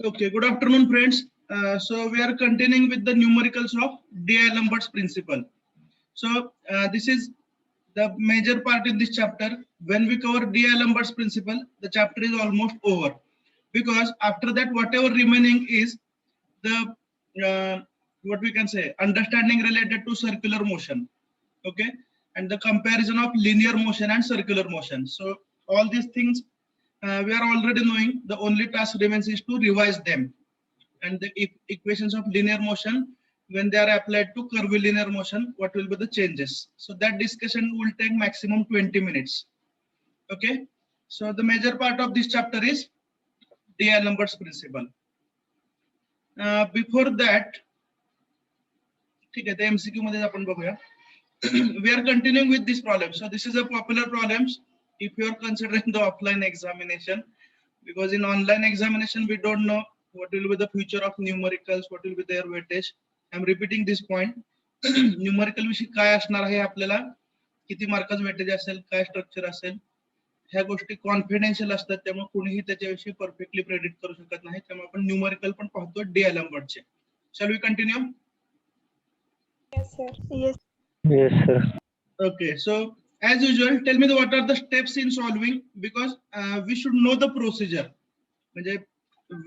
Okay, good afternoon, friends. So we are continuing with the numericals of D'Alembert's principle. So this is the major part in this chapter. When we cover D'Alembert's principle, the chapter is almost over, because after that, whatever remaining is the what we can say understanding related to circular motion. Okay, and the comparison of linear motion and circular motion. So all these things we are already knowing. The only task remains is to revise them, and the equations of linear motion when they are applied to curvilinear motion, what will be the changes. So that discussion will take maximum 20 minutes. Okay, so the major part of this chapter is D'Alembert's principle. Before that, ठीक आहे, ते MCQ मध्ये आपण बघूया. We are continuing with this problem. So this is a popular problems if you are considering the offline examination, because in online examination we don't know what will be the future of numericals, what will be their weightage. I'm repeating this point. Numerical विषयी काय असणार आहे, आपल्याला किती मार्काचं weightage असेल, काय structure असेल, ह्या गोष्टी कॉन्फिडेन्शियल असतात, त्यामुळे कोणीही त्याच्याविषयी परफेक्टली प्रेडिक्ट करू शकत नाही. त्यामुळे आपण न्यूमरिकल पण पाहतो D'Alembertचे. Shall we continue? Yes, sir. Yes. Yes, sir. Okay, so as usual, tell me what are the steps in solving, because we should know the procedure. म्हणजे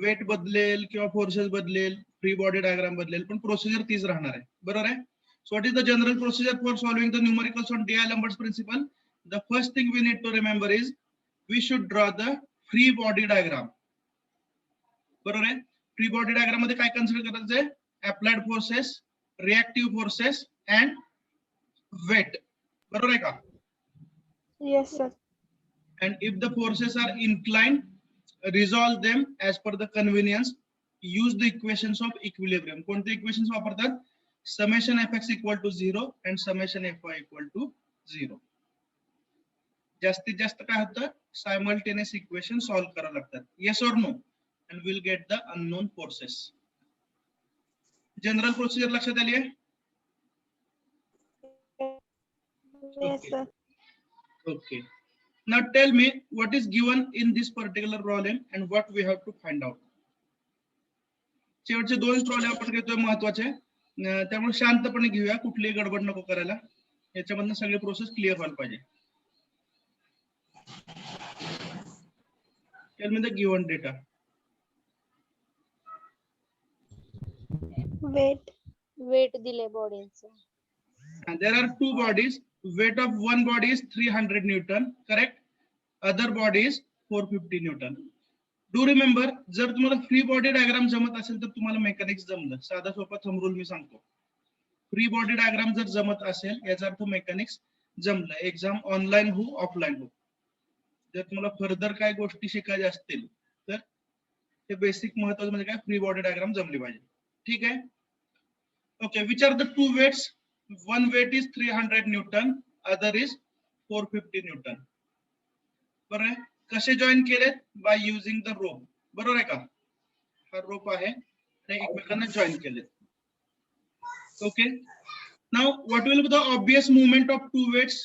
वेट बदलेल किंवा फोर्सेस बदलेल, फ्री बॉडी डायग्राम बदलेल, पण procedure तीच राहणार आहे. बरोबर आहे? So what is the general procedure for solving the numericals on D'Alembert's principle? The first thing we need to remember is we should draw the free body diagram. बरोबर आहे? Free body diagram मध्ये काय consider करायचंय? Applied forces, reactive forces and weight. बरोबर आहे का? Yes, sir. And if the forces are inclined, resolve them as per the convenience. Use the equations of equilibrium. कोणते equations वापरतात? Summation fx equal to 0 and summation fy equal to 0. जास्तीत जास्त काय होतं? Simultaneous equation solve करावं लागतात. Yes or no? And we'll get the unknown forces. General procedure लक्षात आली आहे? Yes, sir. Okay. Now tell me what is given in this particular problem and what we have to find out. शेवटचे दोन problem आपण घेतोय महत्वाचे, त्यामुळे शांतपणे घेऊया, कुठलीही गडबड नको करायला. याच्यामधनं सगळे प्रोसेस क्लिअर व्हायला पाहिजे. Tell me the given data. weight दिले बॉडीचं. And there are two bodies. Weight of one body is 300 Newton, correct? Other body is 450 Newton. Do remember, जर तुम्हाला फ्री बॉडी डायग्राम जमत असेल तर तुम्हाला मेकॅनिक्स जमलं. साधा सोपा थंब रूल मी सांगतो. फ्री बॉडी डायग्राम जर जमत असेल याचा अर्थ मेकॅनिक्स जमलं. एक्झाम ऑनलाईन हो ऑफलाईन हो. जर तुम्हाला फर्दर काय गोष्टी शिकायच्या असतील तर ते बेसिक महत्वाचं म्हणजे काय, फ्री बॉडी डायग्राम जमली पाहिजे. ठीक आहे? Okay, which are the two weights? One weight is 300 Newton, other is 450 Newton. बरोबर आहे? कसे जॉईन केलेत? By using the rope. बरोबर आहे का? हा रोप आहे आणि एकमेकांना जॉईन केलेत. Okay. Now what will be the obvious movement of two weights?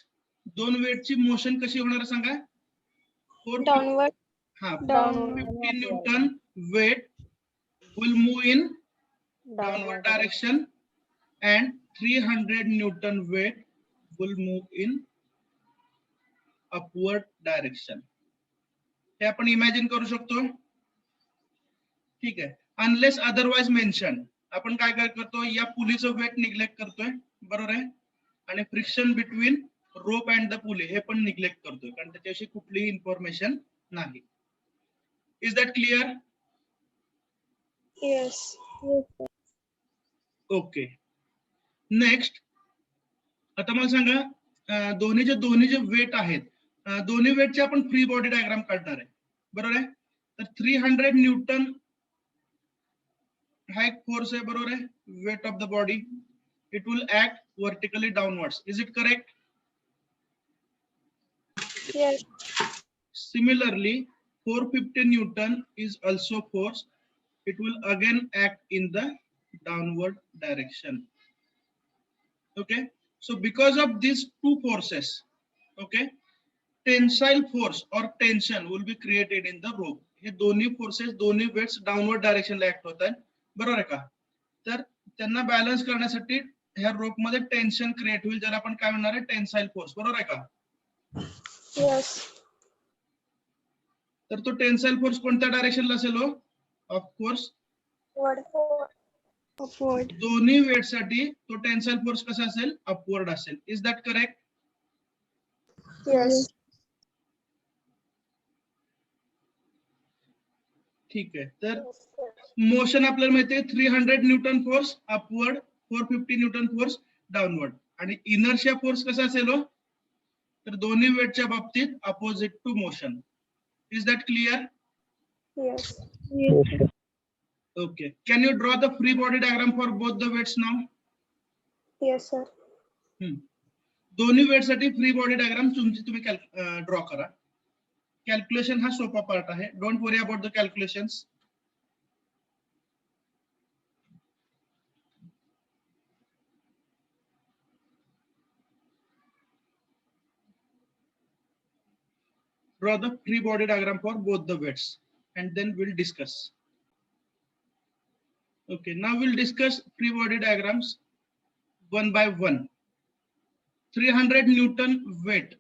दोन वेटची मोशन कशी होणार सांगा? Downward. हा, Downward. 450 Newton weight will move in downward direction and 300 Newton weight will move in upward direction. हे आपण इमॅजिन करू शकतो. ठीक आहे. अनलेस अदरवाइज मेन्शन, आपण काय काय करतो, या पुलीचं वेट निग्लेक्ट करतोय. बरोबर आहे? आणि friction between rope and the pulley हे पण निग्लेक्ट करतोय, कारण त्याच्याविषयी कुठलीही इन्फॉर्मेशन नाही. Is that clear? Yes. Okay. Next, आता मला सांगा, दोन्ही जे वेट आहेत, दोन्ही वेटचे आपण फ्री बॉडी डायग्राम काढणार आहे. बरोबर आहे? तर 300 न्यूटन हा एक फोर्स आहे. बरोबर आहे? Weight of the body, it will act vertically downwards. Is it correct? Yes. Similarly, 450 Newton is also force. It will again act in the downward direction. Okay, so because of these two forces, okay, tensile force or tension will be created in the rope. हे दोन्ही forces दोन्ही weights downward डायरेक्शनला act होत आहेत, बरोबर आहे का? तर त्यांना बॅलन्स करण्यासाठी ह्या रोप मध्ये टेन्शन क्रिएट होईल, ज्याला आपण काय म्हणणार आहे, टेन्साईल फोर्स, बरोबर आहे का? Yes. तर तो टेन्साईल फोर्स कोणत्या डायरेक्शनला असेल हो? Of course Upward. दोन्ही वेटसाठी तो टेन्साईल फोर्स कसा असेल, अपवर्ड असेल. Is that correct? Yes. ठीक आहे. तर मोशन आपल्याला माहिती आहे 300 newton force upward, 450 newton force downward. आणि इनर्शिया फोर्स कसा असेल हो? तर दोन्ही वेटच्या बाबतीत opposite to motion. Is that clear? Yes. Okay. Can you draw the free body diagram for both the weights now? Yes, sir. दोन्ही वेटसाठी फ्री बॉडी डायग्राम तुम्ही ड्रॉ करा. कॅल्क्युलेशन हा सोपा पार्ट आहे. Don't worry about the calculations. Draw the free body diagram for both the weights and then we'll discuss. Okay, now we'll discuss free body diagrams one by one. 300 Newton weight.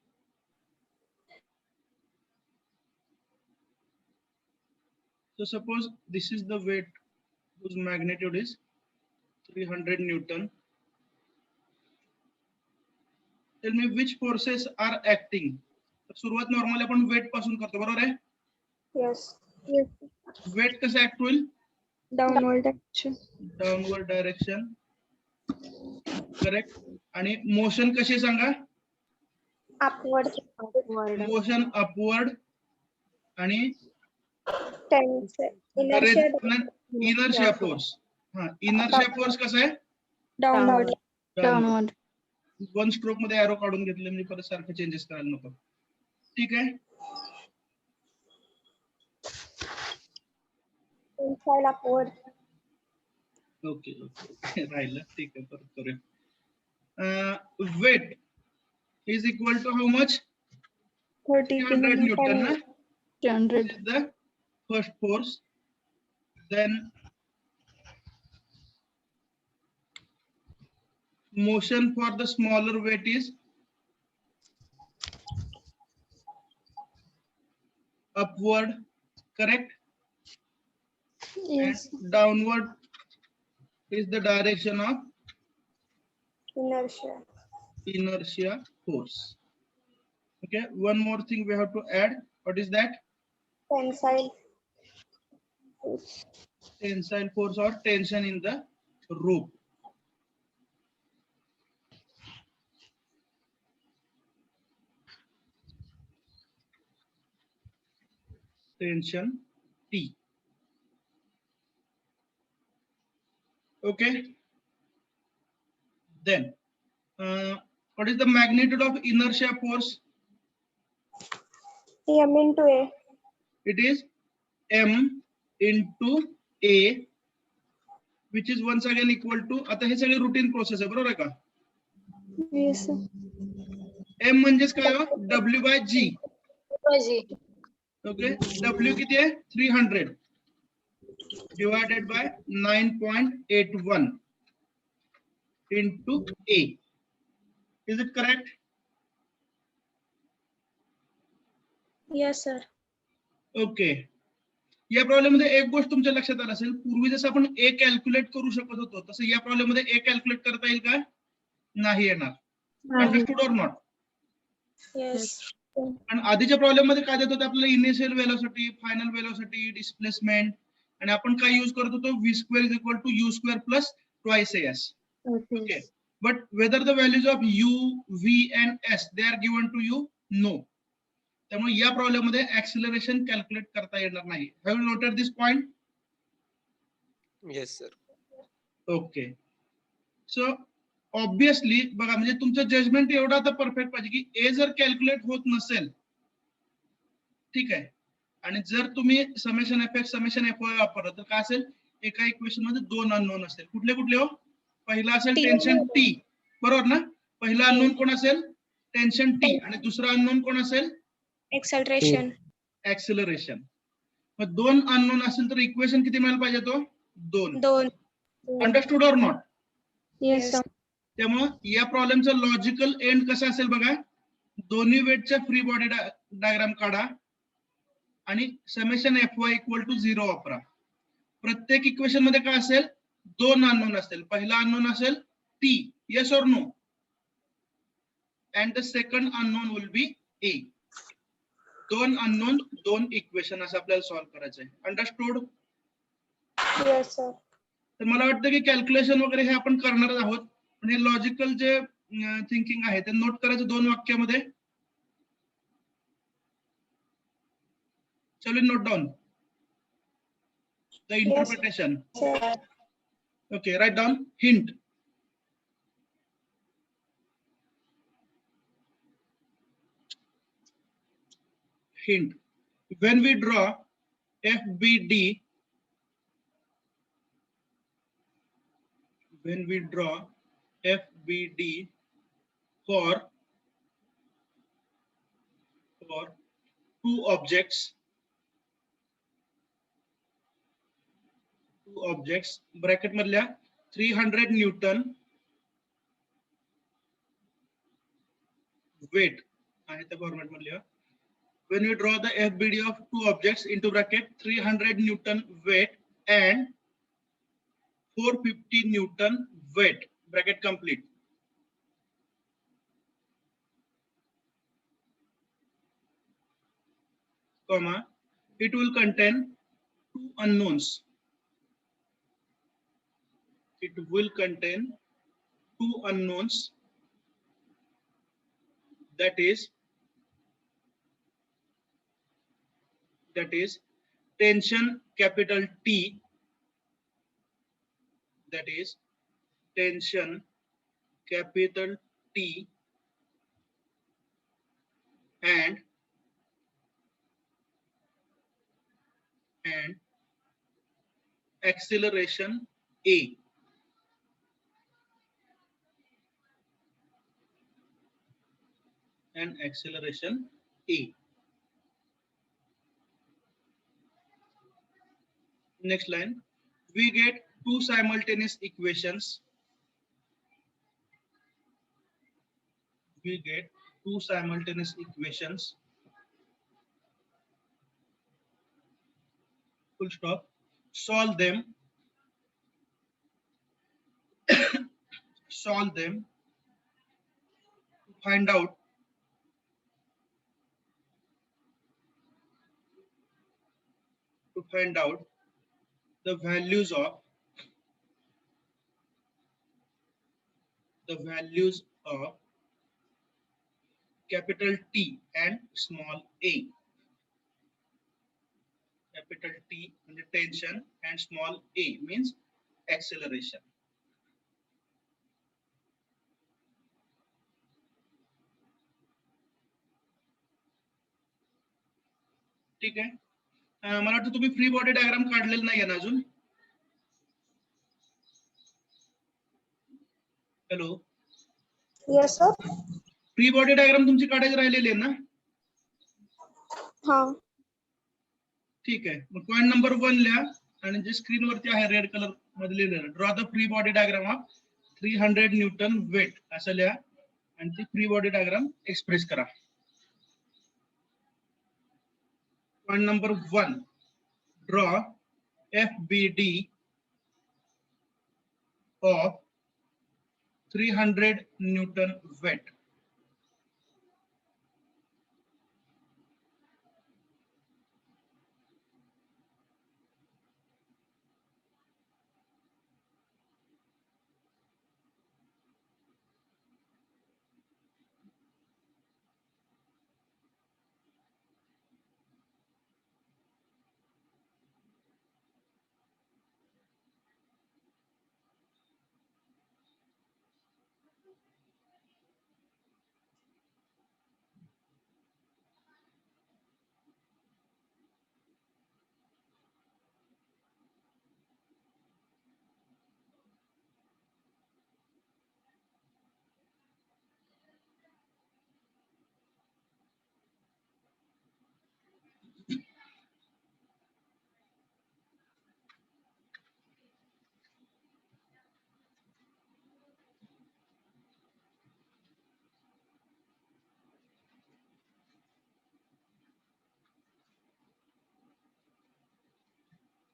So suppose this is the weight whose magnitude is 300 Newton. Tell me which forces are acting. सुरुवात normally आपण weight पासून करतो, बरोबर आहे? Yes. Weight कसं act होईल? Downward direction. Downward direction, correct. आणि motion कशी सांगा? Upward. मोशन अपवर्ड आणि इनर्शिया फोर्स. हा, इनर्शिया फोर्स कसा आहे? Downward. Downward. वन स्ट्रोक मध्ये एरो काढून घेतले, म्हणजे परत सारखे चेंजेस करायला नको. ठीक आहे. Tensile upward. ओके ओके राहिलं, ठीक आहे, परत करूया. Weight is equal to how much? 300 newton ना? 300. Is the first force. Then motion for the smaller weight is upward, correct? Yes. And downward is the direction of Inertia. force. Okay, one more thing we have to add. What is that? Tensile. Tensile force or tension in the rope. Tension T. Okay. Then what is the magnitude of inertia force? M into A. It is M into A, which is once again equal to, आता हे सगळे routine process आहे, बरोबर आहे का? Yes, sir. M म्हणजेच काय हो? W by G. Okay, W किती आहे? 300 divided by 9.81 into A. Is it correct? Yes, sir. Okay. या प्रॉब्लेम मध्ये एक गोष्ट तुमच्या लक्षात आलं असेल, पूर्वी जसं आपण ए कॅल्क्युलेट करू शकत होतो, तसं या प्रॉब्लेम मध्ये ए कॅल्क्युलेट करता येईल का? नाही येणार. Understood or not? Yes. पण आधीच्या प्रॉब्लेम मध्ये काय देत होते आपल्याला? Initial velocity, final velocity, displacement, आणि आपण काय यूज करत होतो? v square is equal to u square plus twice as. Okay, but whether the values of u, v and s they are given to you? No. त्यामुळे या problem मध्ये acceleration calculate करता येणार नाही. Have you noted this point? Yes sir. Okay. So obviously बघा, म्हणजे तुमचं judgement एवढा तर परफेक्ट पाहिजे की ए जर कॅल्क्युलेट होत नसेल, ठीक आहे, आणि जर तुम्ही summation F x summation F Y वापरलं, तर काय असेल? एका इक्वेशन मध्ये दोन अननोन असतील. कुठले कुठले हो? पहिला असेल टेन्शन टी, बरोबर ना? पहिला अननोन कोण असेल? Tension T. आणि दुसरा अननोन कोण असेल? Acceleration. ऍक्सिलरेशन. मग 2 अननोन असेल तर इक्वेशन किती मिळायला पाहिजे तो 2. 2. Understood or not? Yes, sir. त्यामुळे या प्रॉब्लेमचं लॉजिकल एंड कसं असेल बघा, दोन्ही वेटच्या फ्री बॉडी डायग्राम काढा आणि समेशन Fy इक्वल टू 0 वापरा. प्रत्येक इक्वेशन मध्ये काय असेल, 2 अननोन असतील. पहिला अननोन असेल T, yes or no, and the second unknown will be A. 2 unknown 2 equation असं आपल्याला सॉल्व्ह करायचं आहे. अंडरस्टूड? Yes, sir. तर मला वाटतं की कॅल्क्युलेशन वगैरे हे आपण करणारच आहोत, पण हे लॉजिकल जे थिंकिंग आहे ते नोट करायचं 2 वाक्यामध्ये. Shall we note down the interpretation? Sir. Okay, write down hint. Hint. When we draw FBD, for two objects, bracket मधल्या 300 Newton weight आहे त्या फॉर्मॅट मधल्या. When we draw the FBD of two objects into bracket 300 Newton weight and 450 Newton weight, bracket complete. Comma, it will contain two unknowns. It will contain two unknowns, that is tension capital T, that is tension capital T, and acceleration A. And acceleration A. Next line, we get two simultaneous equations. Full stop. Solve them. To find out the values of capital T and small a. Capital T means tension and small a means acceleration. ठीक आहे. मला वाटतं तुम्ही free body diagram काढलेलं नाही आहे ना अजून? Hello, Yes, sir. Free body diagram तुमची काढायची राहिलेली आहे ना? हा. ठीक आहे. मग पॉइंट नंबर 1 लिहा आणि जे स्क्रीन वरती आहे रेड कलर मध्ये लिहिलेलं, draw the free body diagram of 300 newton weight असं लिहा आणि ती फ्री बॉडी डायग्राम एक्सप्रेस करा. Point number 1, draw FBD of 300 Newton weight.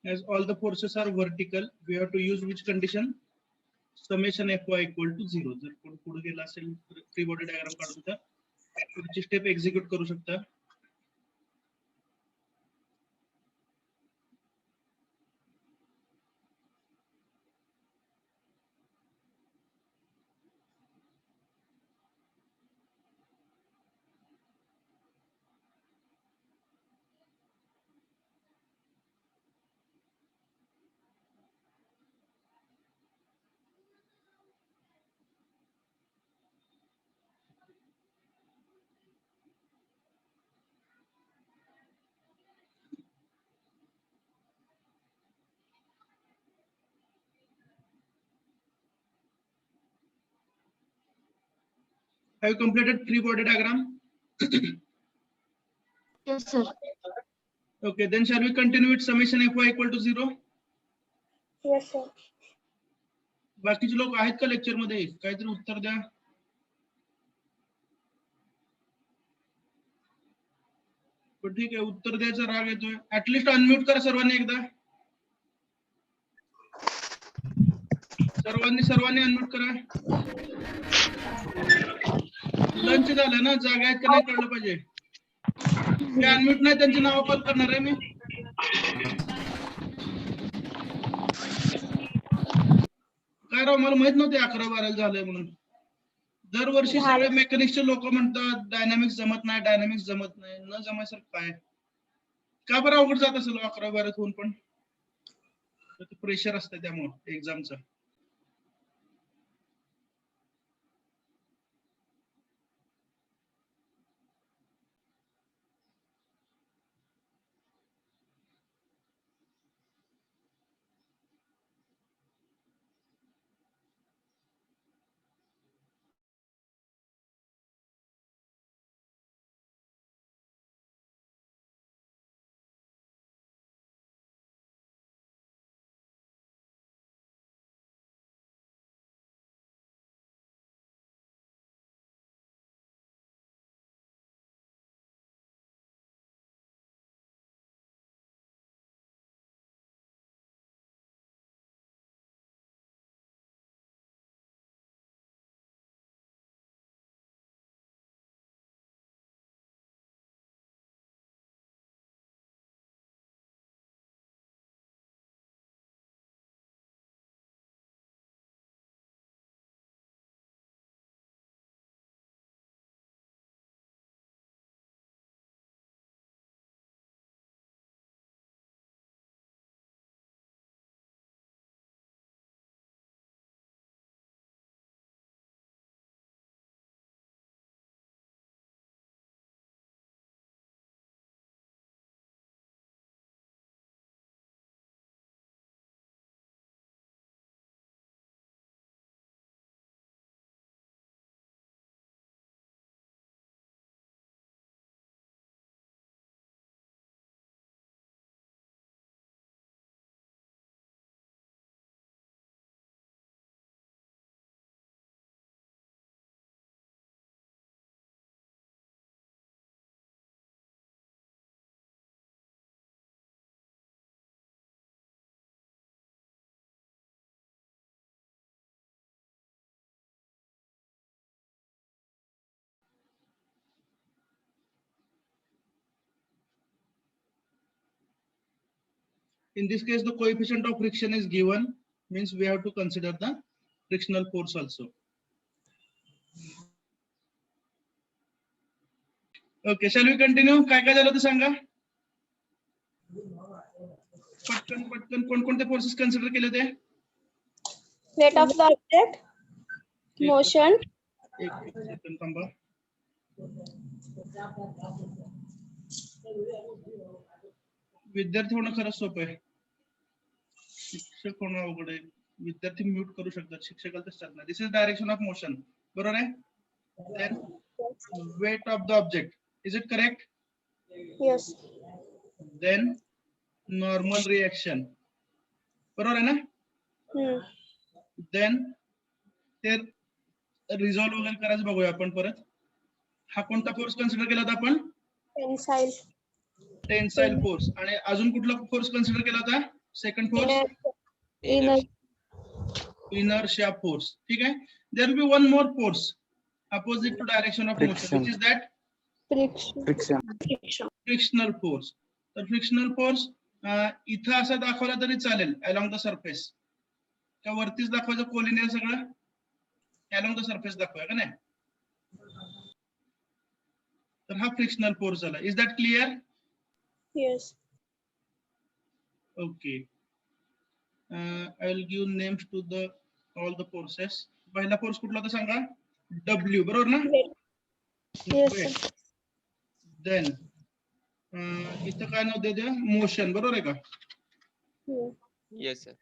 as all the forces are vertical, we have to use which condition? Summation Fy equal to 0. जर कोण पुढे गेला असेल तर फ्री बॉडी डायग्राम काढून तर पुढची स्टेप एक्झिक्यूट करू शकता. Have you completed free body diagram? Yes, sir. Okay, then shall we continue with summation Fy equal to 0? Yes, sir. बाकीचे लोक आहेत का लेक्चर मध्ये? काहीतरी उत्तर द्या. पण ठीक आहे, उत्तर द्यायचा राग येतोय. ऍटलिस्ट अनम्यूट करा सर्वांनी एकदा. सर्वांनी अनम्यूट करा. लंच झालं ना, जागा आहेत का नाही कळलं पाहिजे. ते अनम्यूट नाही त्यांची नाव कॉल करणार आहे मी. काय राव, मला माहित नव्हते 11-12 झालंय म्हणून. दरवर्षी सगळे मेकॅनिक्सचे लोक म्हणतात डायनामिक्स जमत नाही, डायनामिक्स जमत नाही. न जमायसारखं काय? का बरं अवघड जात असेल 11-12 होऊन पण? प्रेशर असतं त्यामुळे एक्झामचं. In this case, the coefficient of friction is given, means we have to consider the frictional force also. Okay, shall we continue? काय काय झालं ते सांगा. पटकन कोणकोणते फोर्सेस कन्सिडर केले ते? Weight of the object, motion. एक सेकंड थांबा. विद्यार्थी होणं खरंच सोपं आहे. शिक्षक होणं अवघड आहे. विद्यार्थी म्यूट करू शकतात, शिक्षकाला तर चालणार. दिस इज डायरेक्शन ऑफ मोशन, बरोबर आहे? Then weight of the object, is it correct? Yes. Then normal reaction, बरोबर आहे ना? Then ते रिझॉल्व वगैरे करायचं बघूया आपण परत. हा कोणता फोर्स कन्सिडर केला होता आपण? Tensile. Tensile force. आणि अजून कुठला फोर्स कन्सिडर केला होता? Second force Inner. inertia force. ठीक है. There will be one more force opposite to direction of motion, Friction. which is that Friction. Friction. frictional force. तर frictional force इथं असं दाखवला तरी चालेल along the surface. त्या वरतीच दाखवायचं कोलिनियर सगळं along the surface दाखवूया का नाही. तर हा फ्रिक्शनल फोर्स झाला. Is that clear? Yes. Okay. I will give names to the all the forces. पहिला फोर्स कुठला होता सांगा? W, बरोबर ना? Weight. Yes, sir. Then इथं काय नाव देते? मोशन, बरोबर आहे का? Yeah. Yes, sir.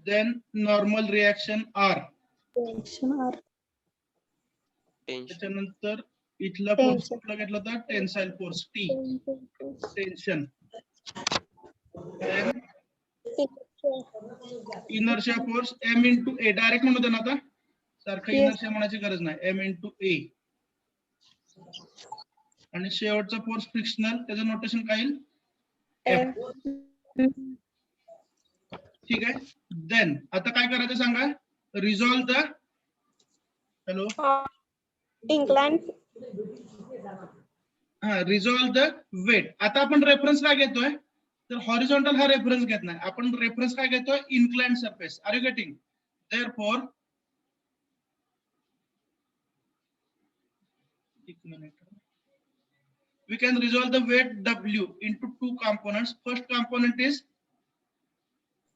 Then normal reaction R. Tension or Tension. त्याच्यानंतर इथला फोर्स Tension. कुठला घेतला होता? Tensile force T. Tension. Then inertia force M into A. Direct म्हणतो ना आता? सारखं Yes. इनर्शिया म्हणायची गरज नाही. M into A. आणि शेवटचा फोर्स फ्रिक्शनल, त्याचं नोटेशन काय येईल? F. ठीक आहे. देन आता काय करायचं सांगा? Resolve the hello Inclined. Resolve the weight. आता आपण रेफरन्स काय घेतोय? तर हॉरिझॉन्टल हा रेफरन्स घेत नाही. आपण रेफरन्स काय घेतोय? Inclined surface. Are you getting? Therefore एक minute. We can resolve the weight W into two components. First component is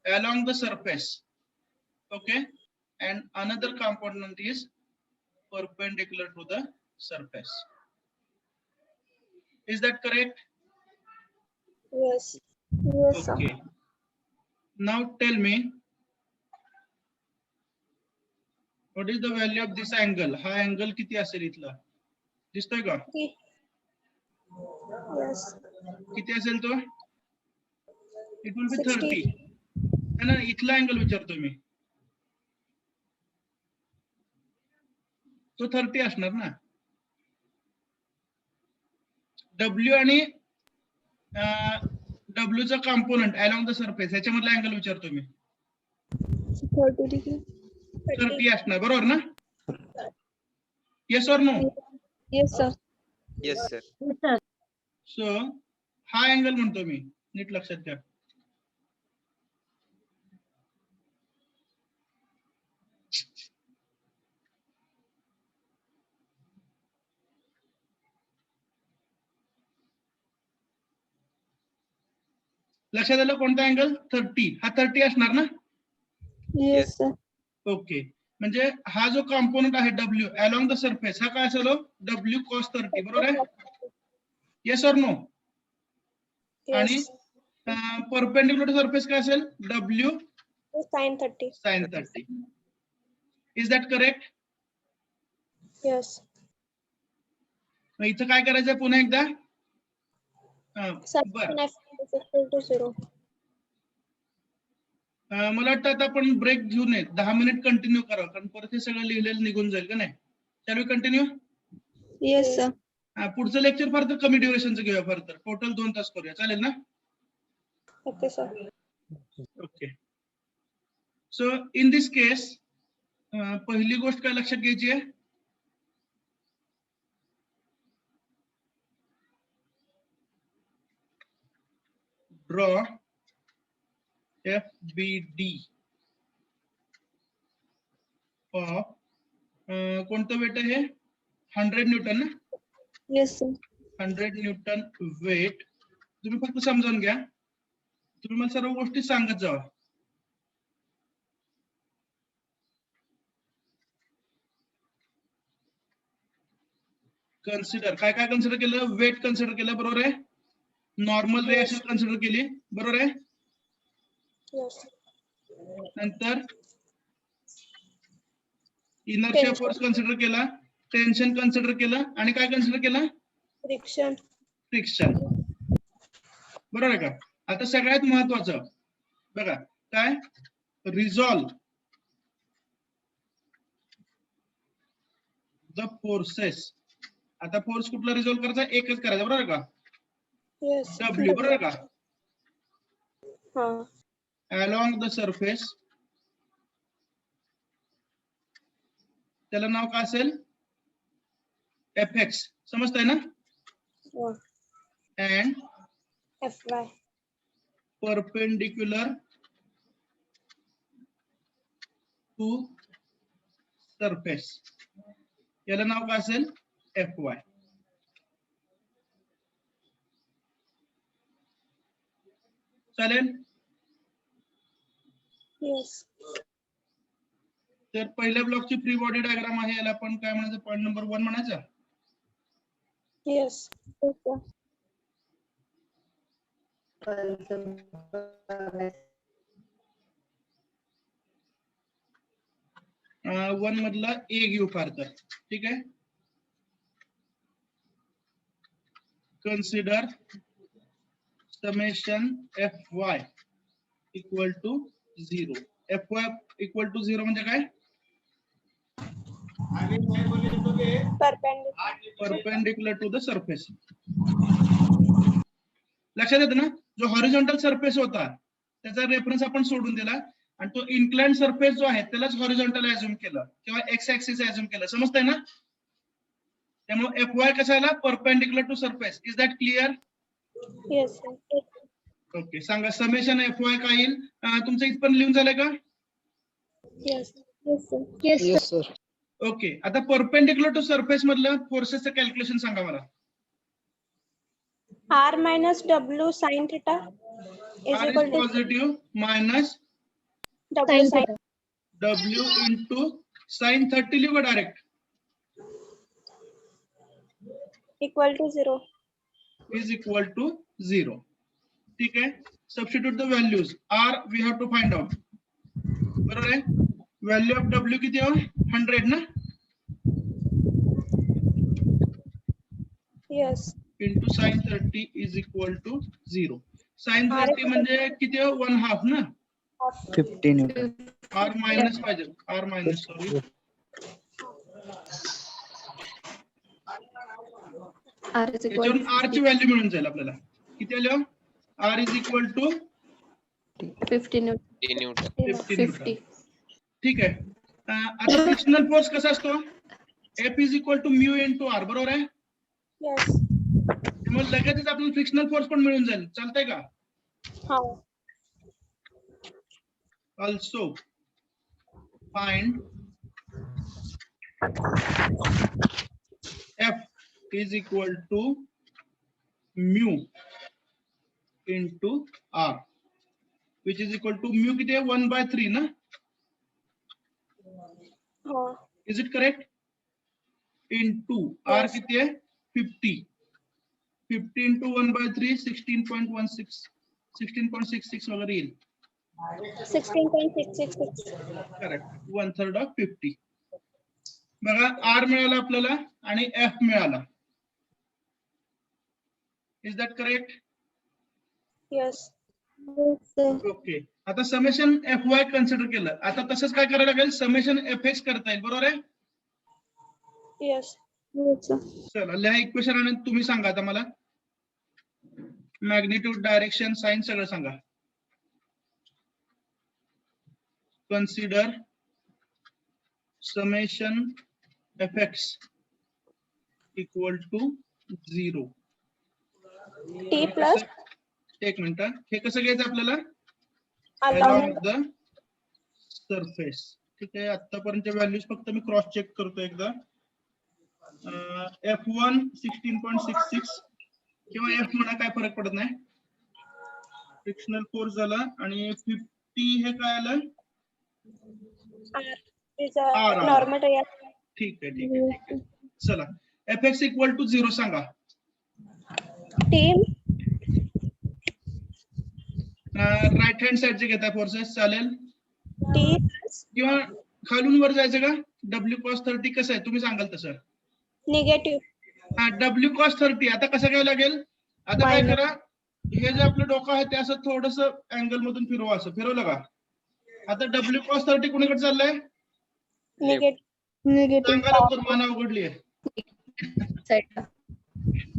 along the surface, okay, and another component is perpendicular to the surface. Is that correct? Yes. Yes, sir. Okay. Now tell me, what is the value of this angle? Ha angle किती असेल इथला? दिसतोय का? Yes. किती असेल तो? It will be 60. 30. है ना? इथला अँगल विचारतो मी. तो 30 असणार ना. W आणि W चा कंपोनेंट along the surface ह्याच्यामधला अँगल विचारतो मी. 30 degree. 30 असणार, बरोबर ना? Yes or no? Yes, sir. Yes, sir. So हा अँगल म्हणतो मी, नीट लक्षात घ्या. लक्षात आलं कोणता अँगल? 30. हा 30 असणार ना? Yes, sir. ओके. म्हणजे हा जो कंपोनेंट आहे W along the surface, हा काय असेल? W cos 30, बरोबर आहे? Yes or no? आणि Yes. परपेंडिक्युलर टू सरफेस काय असेल? W Sin 30. sin 30. Is that correct? Yes. मग इथं काय करायचंय पुन्हा एकदा? बर. Sin F is equal to 0. मला वाटतं आता आपण ब्रेक घेऊ नये. 10 मिनिट कंटिन्यू करा, कारण परत हे सगळं लिहिलेलं निघून जाईल का नाही? Shall we continue? Yes, sir. पुढचं लेक्चर फार तर कमी ड्युरेशनचं घेऊया, फार तर टोटल 2 तास करूया, चालेल ना? Okay, sir. Okay. So in this case पहिली गोष्ट काय लक्षात घ्यायची आहे? ड्रॉ FBD ऑफ कोणतं वेट आहे? 100 न्यूटन ना? Yes, sir. 100 newton weight. तुम्ही फक्त समजावून घ्या. तुम्ही मला सर्व गोष्टी सांगत जावा. कन्सिडर काय काय कन्सिडर केलं? वेट कन्सिडर केलं, बरोबर आहे? नॉर्मल रिएक्शन कन्सिडर केली, बरोबर आहे? Yes. नंतर इनर्शिया फोर्स कन्सिडर केला, टेन्शन कन्सिडर केलं, आणि काय कन्सिडर केलं? Friction. फ्रिक्शन. बरोबर आहे का? आता सगळ्यात महत्वाचं बघा काय? Resolve the forces. आता फोर्स कुठला रिझॉल्व करायचा? एकच करायचा, बरोबर का? Yes. W, बरोबर का? हा along the surface त्याला नाव काय असेल fx समजतंय ना and FY perpendicular to surface याला नाव काय असेल fy चालेल yes तर पहिल्या ब्लॉकची फ्री बॉडी डायग्राम आहे याला आपण काय म्हणायचं पॉईंट नंबर 1 म्हणायचं yes okay 1 मधला ए घेऊ फार तर ठीक आहे consider summation fy equal to 0 fy equal to 0 म्हणजे काय perpendicular to the surface लक्षात येतं ना जो हॉरिझॉन्टल सरफेस होता त्याचा रेफरन्स आपण सोडून दिला आणि तो इन्क्लाइंड सरफेस जो आहे त्यालाच हॉरिझॉन्टल अझ्युम केलं किंवा एक्स ऍक्सिस अझ्युम केलं समजतंय ना त्यामुळे fy कशाला perpendicular to surface is that clear yes okay सांगा समेशन fy काय येईल तुमचं इथपर्यंत लिहून झालंय का yes yes sir ओके आता परपेंडिक्युलर टू सरफेस मधलं फोर्सेसचं कॅल्क्युलेशन सांगा मला r minus w sin theta is r equal is to positive minus w sin w into sin 30 लिहू का direct equal to 0 is equal to 0 ठीक आहे substitute the values r we have to find out बरोबर आहे value of w किती आहे 100 ना yes into sin 30 is equal to 0 sin 30 म्हणजे किती आहे 1/2 ना 50 न्यूटन r मायनस पाहिजे r मायनस सॉरी याच्यावरून r ची व्हॅल्यू मिळून जाईल आपल्याला किती आलं r is equal to 50 Newton. 50 Newton 50 Newton 50. ठीक आहे आता फ्रिक्शनल फोर्स कसा असतो F is equal to mu into r बरोबर आहे yes त्यामुळे लगेचच आपल्याला फ्रिक्शनल फोर्स पण मिळून जाईल चालतंय का how also find F is equal to mu into r which is equal to mu किती आहे 1/3 ना how is it correct into r Yes. किती आहे 50 into 1/3 16.16 16.66 वगैरे येईल 16.666 करेक्ट 1/3 of 50 बघा r मिळाला आपल्याला आणि f मिळाला is that correct yes yes sir okay आता समेशन fy कन्सिडर केलं आता तसंच काय करायला लागेल समेशन fx करता येईल बरोबर आहे yes yes sir चला लिहा इक्वेशन आणि तुम्ही सांगा आता मला मॅग्निट्यूड डायरेक्शन साइन सगळं सांगा consider summation fx equal to 0 t plus एक मिनिट हे कसं घ्यायचं आपल्याला along along the surface ठीक आहे आतापर्यंतच्या व्हॅल्यूज फक्त मी क्रॉस चेक करतो एकदा f1 16.66 किंवा f म्हणा काय फरक पडत नाही फ्रिक्शनल फोर्स झाला आणि 50 हे काय आलं r is a R. normal reaction ठीक आहे ठीक आहे ठीक आहे चला fx इक्वल टू 0 सांगा t राईट हँड साइडचे घेताय फोर्सेस चालेल t plus किंवा खालून वर जायचं का w cos 30 कसं आहे तुम्ही सांगाल तसं negative हा w cos 30 आता कसं घ्यावं लागेल आता काय Minus. करा हे जे आपलं डोकं आहे ते असं थोडस अँगल मधून फिरवा असं फिरवलं का आता w cos 30 कुणीकडे चाललंय negative सांगा लवकर माना उघडली आहे Side.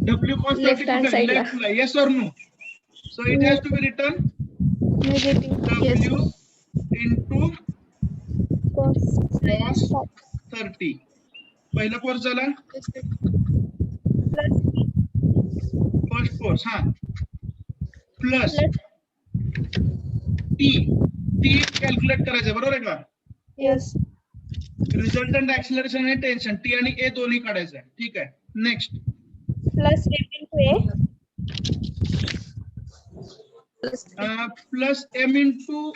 w cos 30 Left hand कुठे side ला. लेफ्टला yes or no so it has to be written Negative. Yes. W into Cos. cos 30. पहिला फोर्स झाला Plus. फर्स्ट फोर्स हा plus Plus. T T calculate करायचं बरोबर आहे का Yes. रिझल्टंट ऍक्सिलरेशन आणि टेन्शन टी आणि ए दोन्ही काढायचं आहे ठीक आहे next Plus M into A. Plus M into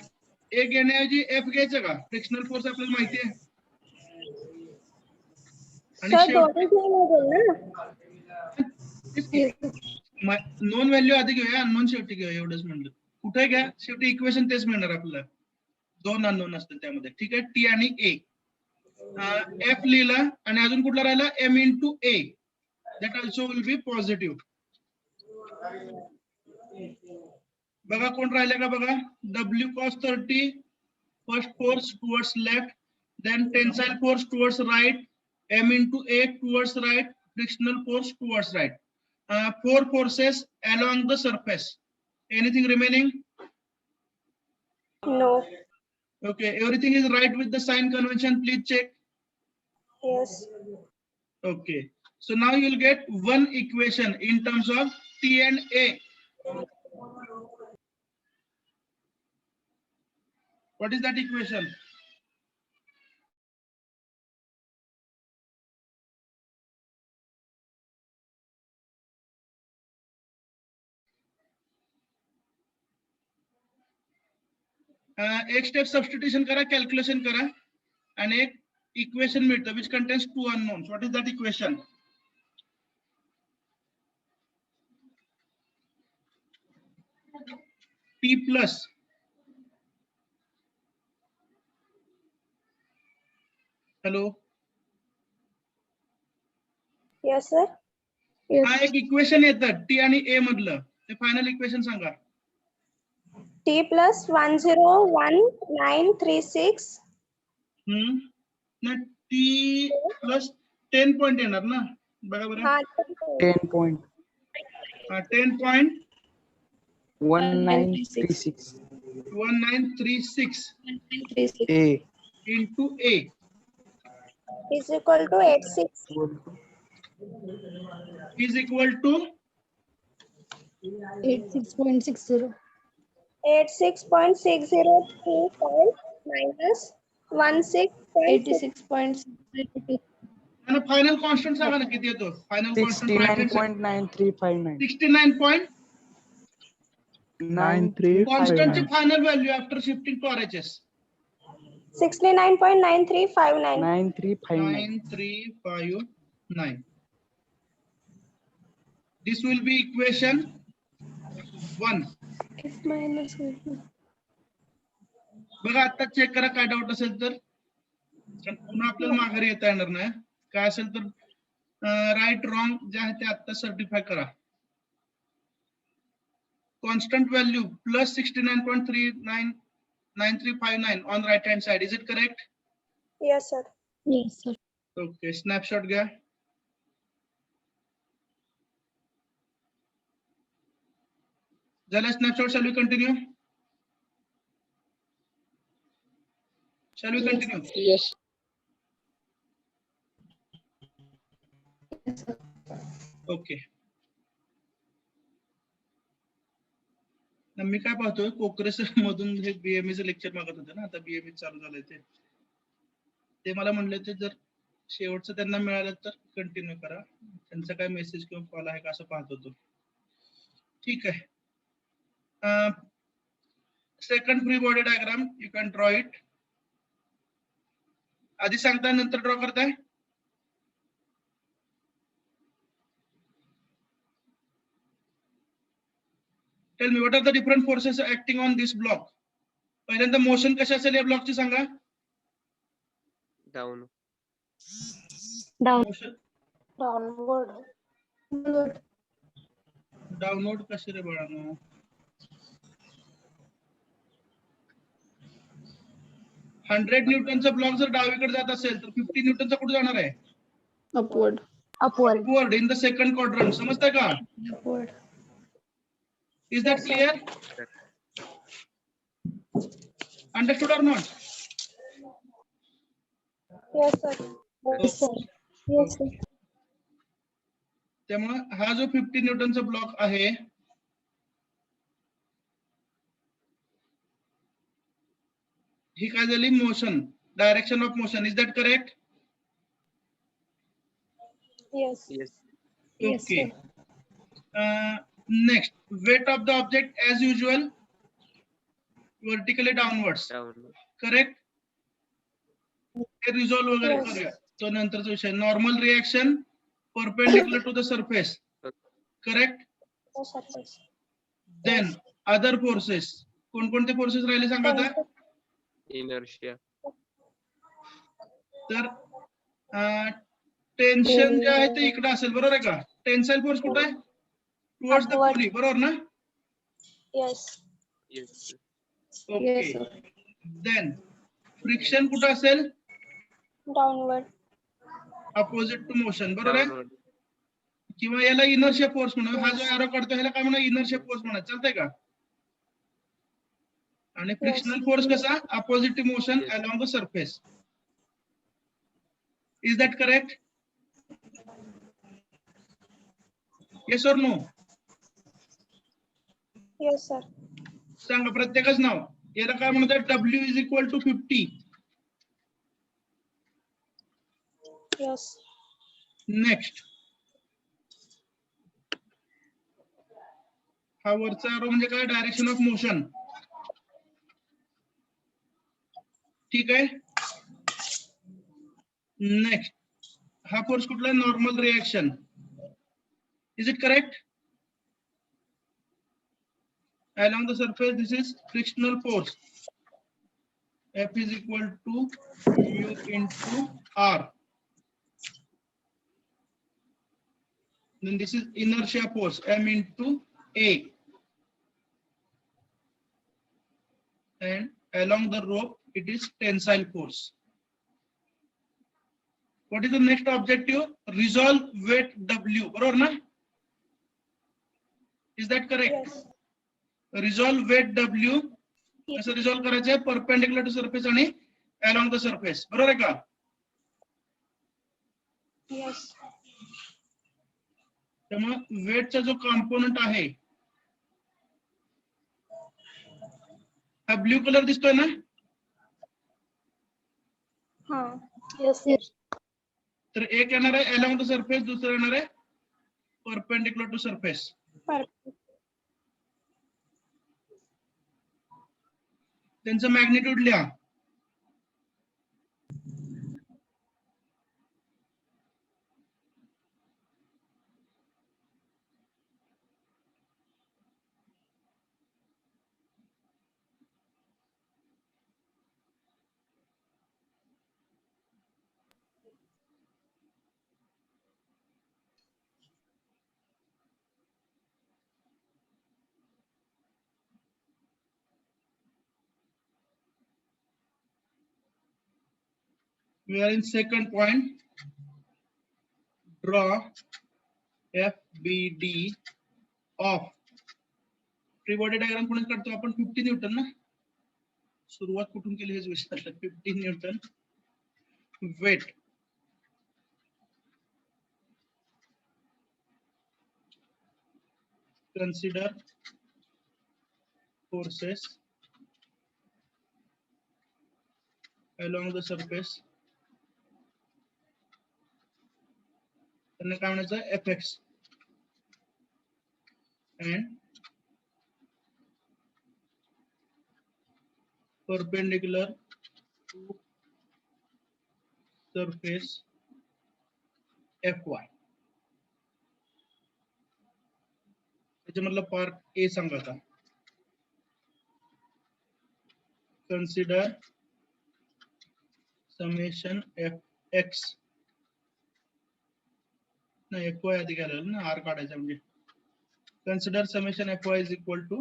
A घेण्याऐवजी एफ घ्यायचं का फ्रिक्शनल फोर्स आपल्याला माहिती आहे आणि Sir, शेवटी दोन्ही घेऊन ना. नोन व्हॅल्यू आधी घेऊया अननोन शेवटी घेऊया एवढंच म्हणलं कुठे घ्या शेवटी इक्वेशन तेच मिळणार आपल्याला दोन अननोन असतील त्यामध्ये ठीक आहे टी आणि ए एफ लिहिला आणि अजून कुठला राहिला M into A that also will be positive बघा कोण राहिले का बघा W cos 30 first force towards left then tensile force towards right M into A towards right frictional force towards right 4 forces along the surface anything remaining No. okay everything is right with the sign convention please check Yes. okay so now you will get one equation in terms of T and A what is that equation एक step substitution करा calculation करा आणि एक equation मिळतं which contains two unknowns what is that equation T plus hello Yes, sir. हा एक equation येतं T आणि ए मधलं ते फायनल इक्वेशन सांगा T plus 101936. ना टी प्लस 10 पॉइंट येणार ना बघा बरं हाँ 10 point 1936 10.1936 A into A is equal to 86. is equal to 86.60. 86.6035 minus 16.6. 86.60. आणि फायनल कॉन्स्टंट सांगा ना किती येतो फायनल कॉन्स्टंट 69.9359 69 कॉन्स्टंटची 9359 final value after shifting to RHS 69.9359. 9359 9359 this will be equation 1 F minus 1. बघा आता चेक करा काय डाऊट असेल तर पुन्हा आपल्याला माघारी येता येणार नाही काय असेल तर राईट रॉंग जे आहे ते आता सर्टिफाय करा constant value plus 69.9359 on right hand side is it correct Yes, sir. Yes, sir. Okay snapshot घ्या झालं snapshot shall we continue Shall we continue? Yes, sir. Okay. मी काय पाहतोय कोकरेस मधून हे बीएमईचं लेक्चर मागत होते ना आता बीएमई चालू झालंय ते मला म्हणले ते जर शेवटचं त्यांना मिळालं तर कंटिन्यू करा त्यांचा काय मेसेज किंवा कॉल आहे का असं पाहत होतो ठीक आहे second free body diagram you can draw it आधी सांगताय नंतर ड्रॉ करताय tell me what are the different forces acting on this block पहिल्यांदा मोशन कशा असेल या ब्लॉकची सांगा डाऊन मोशन Downward. डाउनलोड कसे रे बाळांनो 100 न्यूटनचा ब्लॉक जर डावीकडे जात असेल तर 50 न्यूटनचा कुठे जाणार आहे Upward. Upward in the second quadrant समजताय का Upward. Is that clear understood or not? Yes, sir. Yes, sir. Yes, sir. त्यामुळे हा जो 50 न्यूटनचा ब्लॉक आहे ही काय झाली motion, direction of motion. Is that correct? Yes. Yes. Yes, Okay. sir. Next, weight of the object as usual, vertically downwards. Down. Correct? हे resolve वगैरे Yes. करूया, तो नंतरचा विषय. Normal reaction perpendicular to the surface. Correct? No surface. Then other forces. कोणकोणते forces राहिले सांगा आता? Inertia. तर टेन्शन जे आहे ते इकडे असेल, बरोबर आहे का? टेन्साइल फोर्स कुठे आहे? Towards the Upward. पुली, बरोबर ना? Yes. Yes. Sir. Okay. Yes, sir. Then friction कुठे असेल? Downward. अपोजिट टू मोशन, बरोबर आहे? Downward. किंवा याला इनर्शिया फोर्स म्हणू. हा जो एरो काढतो ह्याला काय म्हणू? इनर्शिया फोर्स म्हणा. चालतंय का? आणि फ्रिक्शनल फोर्स कसा? Opposite to motion Yes. Along the surface. Is that correct? Yes or no? Yes, sir. सांगा प्रत्येकच नाव. याला काय म्हणतात? W is equal to 50. Yes. Next, हा वरचा एरो म्हणजे काय? Direction of motion. ठीक आहे. नेक्स्ट, हा फोर्स कुठला? Normal reaction. Is it correct? Along the surface, this is frictional force. F is equal to mu into R. Then this is inertia force, M into A. And along the rope, it is tensile force. What is the next objective? Resolve weight W. बरोबर ना? Is that correct? Yes. Resolve weight W. कसं resolve करायचं? Perpendicular to surface आणि along the surface. बरोबर आहे का? Yes. त्यामुळे वेटचा जो कॉम्पोनंट आहे हा ब्ल्यू कलर दिसतोय ना? हाँ. Yes, sir. तर एक येणार आहे along the surface, दुसरं येणार आहे परपेंडिक्युलर टू सरफेस. Perfect. त्यांचं मॅग्निट्यूड लिहा. We are in second point. Draw FBD of free body diagram कोणी काढतो आपण? 50 न्यूटन ना. सुरुवात कुठून केली हेच विचारलं. 50 newton weight. Consider forces along the surface. त्यांना काय म्हणायचं? Fx and perpendicular to surface Fy. त्याच्यामधला पार्ट ए सांगा आता. Consider summation Fx. नाही, Fy आधी घालायला ना, आर काढायचा म्हणजे. Consider summation Fy is equal to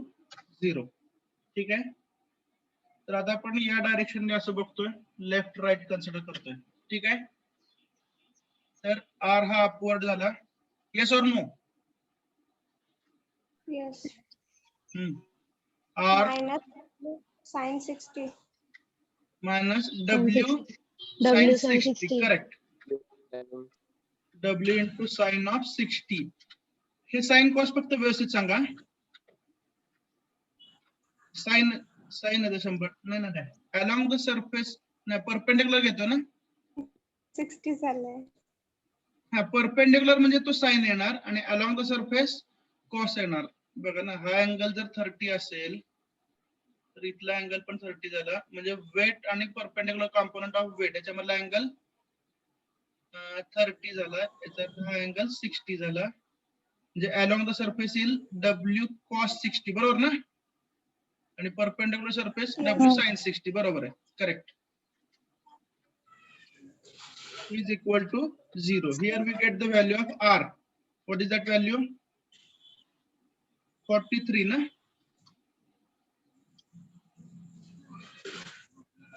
0. ठीक आहे. तर आता आपण या डायरेक्शनने असं बघतोय, लेफ्ट राईट कन्सिडर करतोय. ठीक आहे. तर आर हा अपवर्ड झाला. Yes or no? Yes. R Minus sin 60. minus Sin W 60. sin W sin 60. 60. Correct. W into sin of 60. हे साइन कॉस फक्त व्यवस्थित सांगा. साइन साइन आहे 100 नाही ना काय अलॉंग द सरफेस नाही परपेंडिक्युलर घेतो ना. 60 झालंय. हा परपेंडिक्युलर म्हणजे तो साइन येणार आणि अलॉंग द सरफेस कॉस येणार. बघा ना हा अँगल जर 30 असेल तर इथला अँगल पण 30 झाला म्हणजे वेट आणि परपेंडिक्युलर कॉम्पोनंट ऑफ वेट याच्यामधला अँगल 30 झाला याचा हा अँगल 60 झाला म्हणजे अलॉंग द सरफेस येईल W cos 60 बरोबर ना आणि परपेंडिक्युलर सरफेस W sin 60 बरोबर आहे. Correct. is equal to 0. Here we get the value of R. What is that value? 43 na?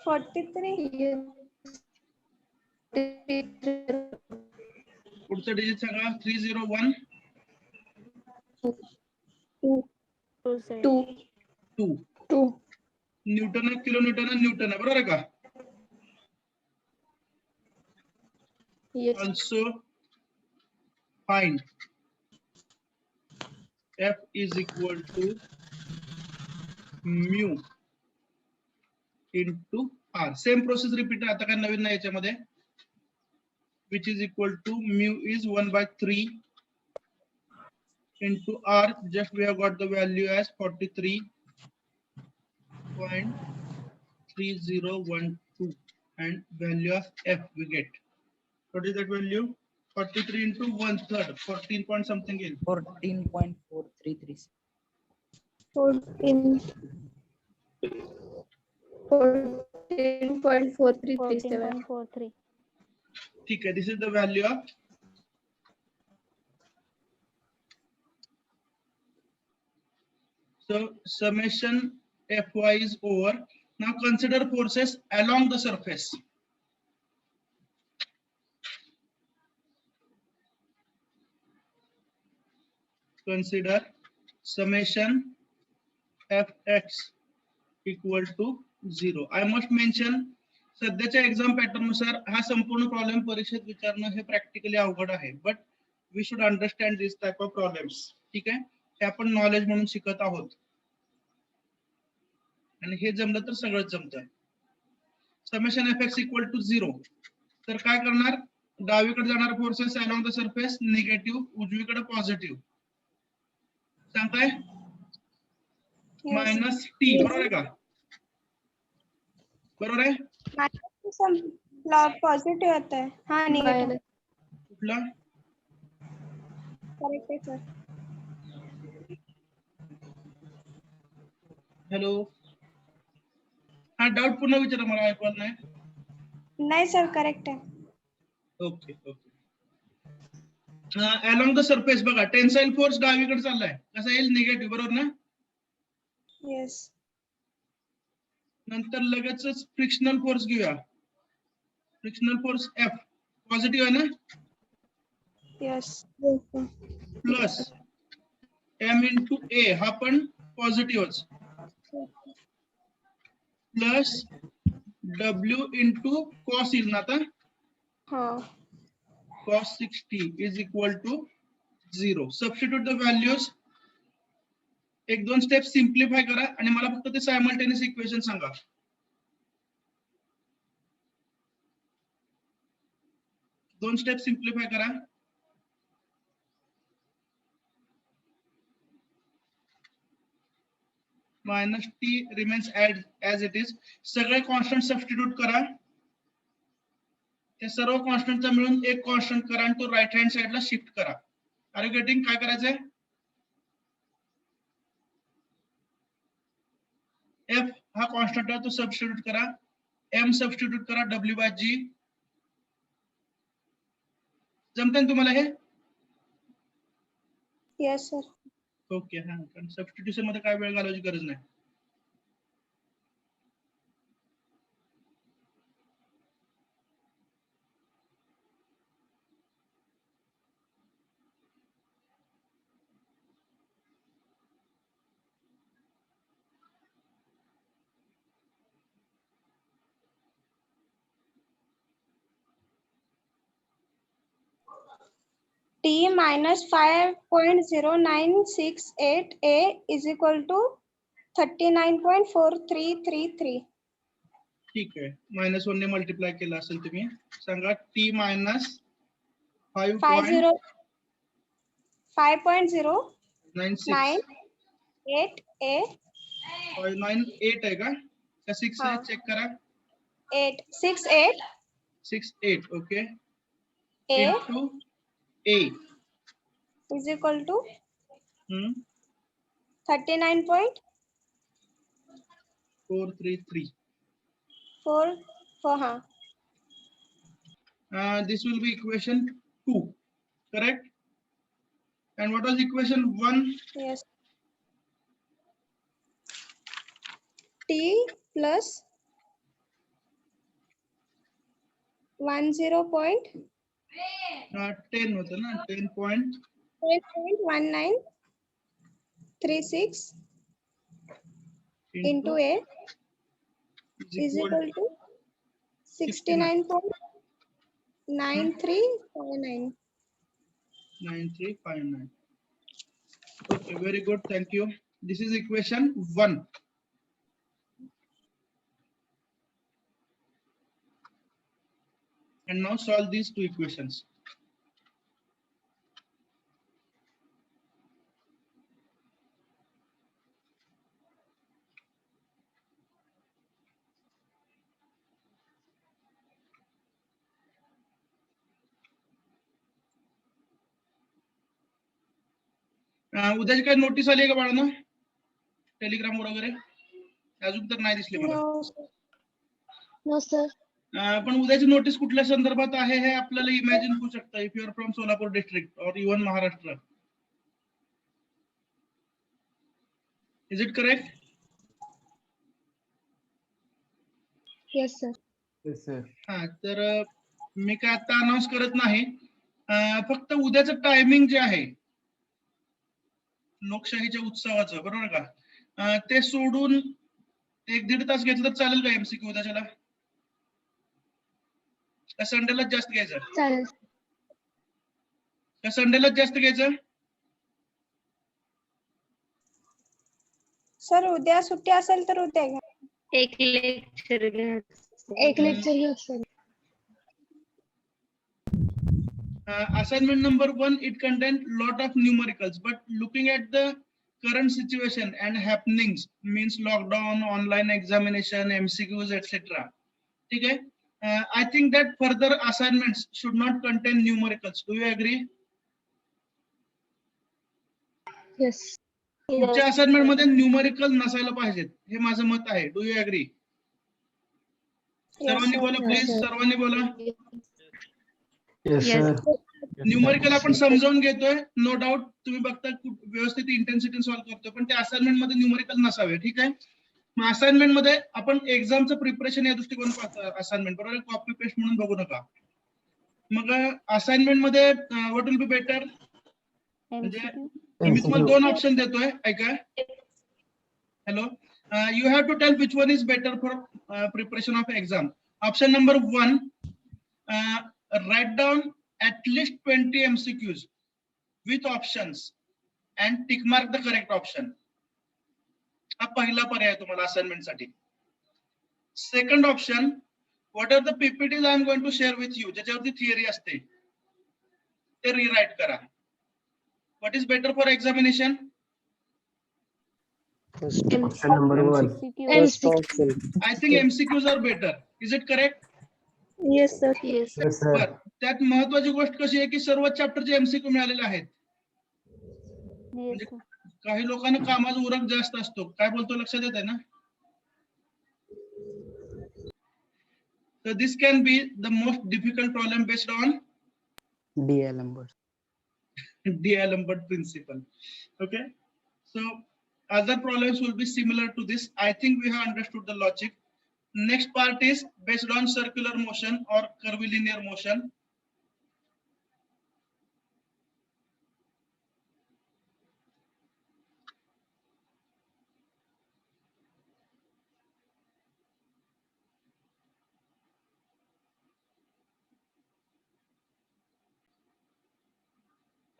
43. पुढचा डिजिट सांगा 301 2. 2. 2 2. न्यूटन आहे किलो न्यूटन आहे न्यूटन आहे बरोबर आहे का. Yes. Also find F is equal to mu into R. Same process repeat आता काय नवीन नाही याच्यामध्ये. Which is equal to mu is 1/3 into R. Just we have got the value as 43.3012 and value of F we get. What is that value? 43 into 1/3, 14 point something in. 14.433. 14.4337. 14.43. ठीक है, this is the value of so summation Fy is over. Now consider forces along the surface. Consider summation Fx equal to 0. I must mention सध्याच्या exam pattern नुसार हा संपूर्ण problem परीक्षेत विचारणं हे practically अवघड आहे but we should understand this type of problems. ठीक आहे, हे आपण नॉलेज म्हणून शिकत आहोत आणि हे जमलं तर सगळंच जमतं. समेशन Fx इक्वल टू 0 तर काय करणार डावीकडे जाणार forces along the surface negative उजवीकडे पॉझिटिव्ह सांगताय मायनस टी बरोबर आहे का. बरोबर आहे पॉझिटिव्ह होता है. हाँ निगेटिव. कुठला करेक्ट है सर. हॅलो हा डाऊट पुन्हा विचारा मला ऐकवत नाही. नहीं सर करेक्ट है. Okay okay. Along the surface बघा टेन्साइल फोर्स डावीकडे चाललाय कसा येईल निगेटिव्ह बरोबर ना. यस. नंतर लगेचच फ्रिक्शनल फोर्स घेऊया. फ्रिक्शनल फोर्स F पॉझिटिव्ह आहे ना yes. Plus M into A हा पण पॉझिटिव्हच प्लस W इंटू कॉस येईल ना आता हाँ. cos 60 is equal to 0. Substitute the values. एक दोन स्टेप सिम्प्लिफाय करा आणि मला फक्त ते सायमल्टेनियस इक्वेशन सांगा. दोन स्टेप सिम्प्लिफाय करा. Minus T remains as it is. सगळे कॉन्स्टंट सबस्टिट्यूट करा. ते सर्व कॉन्स्टंटचा मिळून एक कॉन्स्टंट करा आणि तो राईट हँड साइडला शिफ्ट करा. आर यू गेटिंग काय करायचंय F हा कॉन्स्टंट आहे तो सबस्टिट्यूट करा. M सबस्टिट्यूट करा W/G. जमतंय ना तुम्हाला हे. Yes sir. ओके हा कारण सबस्टिट्यूशन मध्ये काय वेळ घालवायची गरज नाही. T minus 5.0968 A is equal to 39.4333. ठीक आहे, -1 ने मल्टिप्लाय केलं असेल तुम्ही. सांगा T minus 5.96 5.098 A 598 आहे का 6 आहे? हा. चेक करा. 868 68. Okay. A into A. is equal to 39.4. 433. This will be equation 2, correct? And what was equation 1? Yes. T plus 10.1936 10 होतं ना, 10 point into A is equal to 69.9359. 9359. Okay, very good. Thank you. This is equation 1. And now solve these two equations. उद्याची काय notice आली आहे का बाळांनो, Telegram वगैरे? अजून तर नाही दिसली मला. No, sir. No, sir. पण उद्याची नोटीस कुठल्या संदर्भात आहे हे आपल्याला इमॅजिन होऊ शकतं. If you are from Solapur district or even Maharashtra. Is it correct? Yes, sir. Yes, sir. हा, तर मी काय आता अनाउन्स करत नाही. फक्त उद्याचं टायमिंग जे आहे लोकशाहीच्या उत्सवाचं, बरोबर का, ते सोडून 1-1.5 तास घेतलं तर चालेल का एमसीक्यू उद्याच्याला? का संडेलाच जास्त घ्यायचं? चालेल. का संडेलाच जास्त घ्यायचं? सर उद्या सुट्टी असेल तर उद्या घ्या. एक लेक्चर घेऊ sir. Assignment number 1, it contains lot of numericals, but looking at the current situation and happenings, means lockdown, online examination, MCQs, etc. ठीक है? I think that further assignments should not contain numericals. Do you agree? Yes. पुढच्या assignment मध्ये numerical नसायला पाहिजेत, हे माझं मत आहे. Do you agree? सर्वांनी बोला प्लीज, सर्वांनी बोला. Yes, sir. न्यूमरिकल आपण समजावून घेतोय, नो डाऊट. तुम्ही बघता व्यवस्थित इंटेन्सिटी सॉल्व्ह करतोय, पण त्या असाइनमेंट मध्ये न्यूमरिकल नसावे. ठीक आहे? मग असाइनमेंट मध्ये आपण एक्झामचं प्रिपरेशन या दृष्टिकोन पाहतो. असाइनमेंट बरोबर, कॉपी पेस्ट म्हणून बघू नका. मग असाइनमेंट मध्ये व्हॉट विल बी बेटर, म्हणजे मी तुम्हाला 2 ऑप्शन देतोय, ऐका. Hello, you have to tell which one is better for preparation of exam. Option number 1, write down at least 20 MCQs with options and tick mark the correct option. हा पहिला पर्याय तुम्हाला assignment साठी. Second option, what are the PPTs I am going to share with you, ज्याच्यावरती theory असते ते rewrite करा. What is better for examination? Option number 1. MCQ. I think MCQs are better. Is it correct? Yes, sir. Yes. Yes, sir. बर, त्यात महत्वाची गोष्ट कशी आहे की सर्व चॅप्टरचे एमसीक्यू मिळालेले आहेत. म्हणजे काही लोकांना कामाचा उरक जास्त असतो. काय बोलतो लक्षात येत आहे ना? So this can be the most difficult problem based on D'Alembert. D'Alembert principle. Okay, so other problems will be similar to this. I think we have understood the logic. Next part is based on circular motion or curvilinear motion.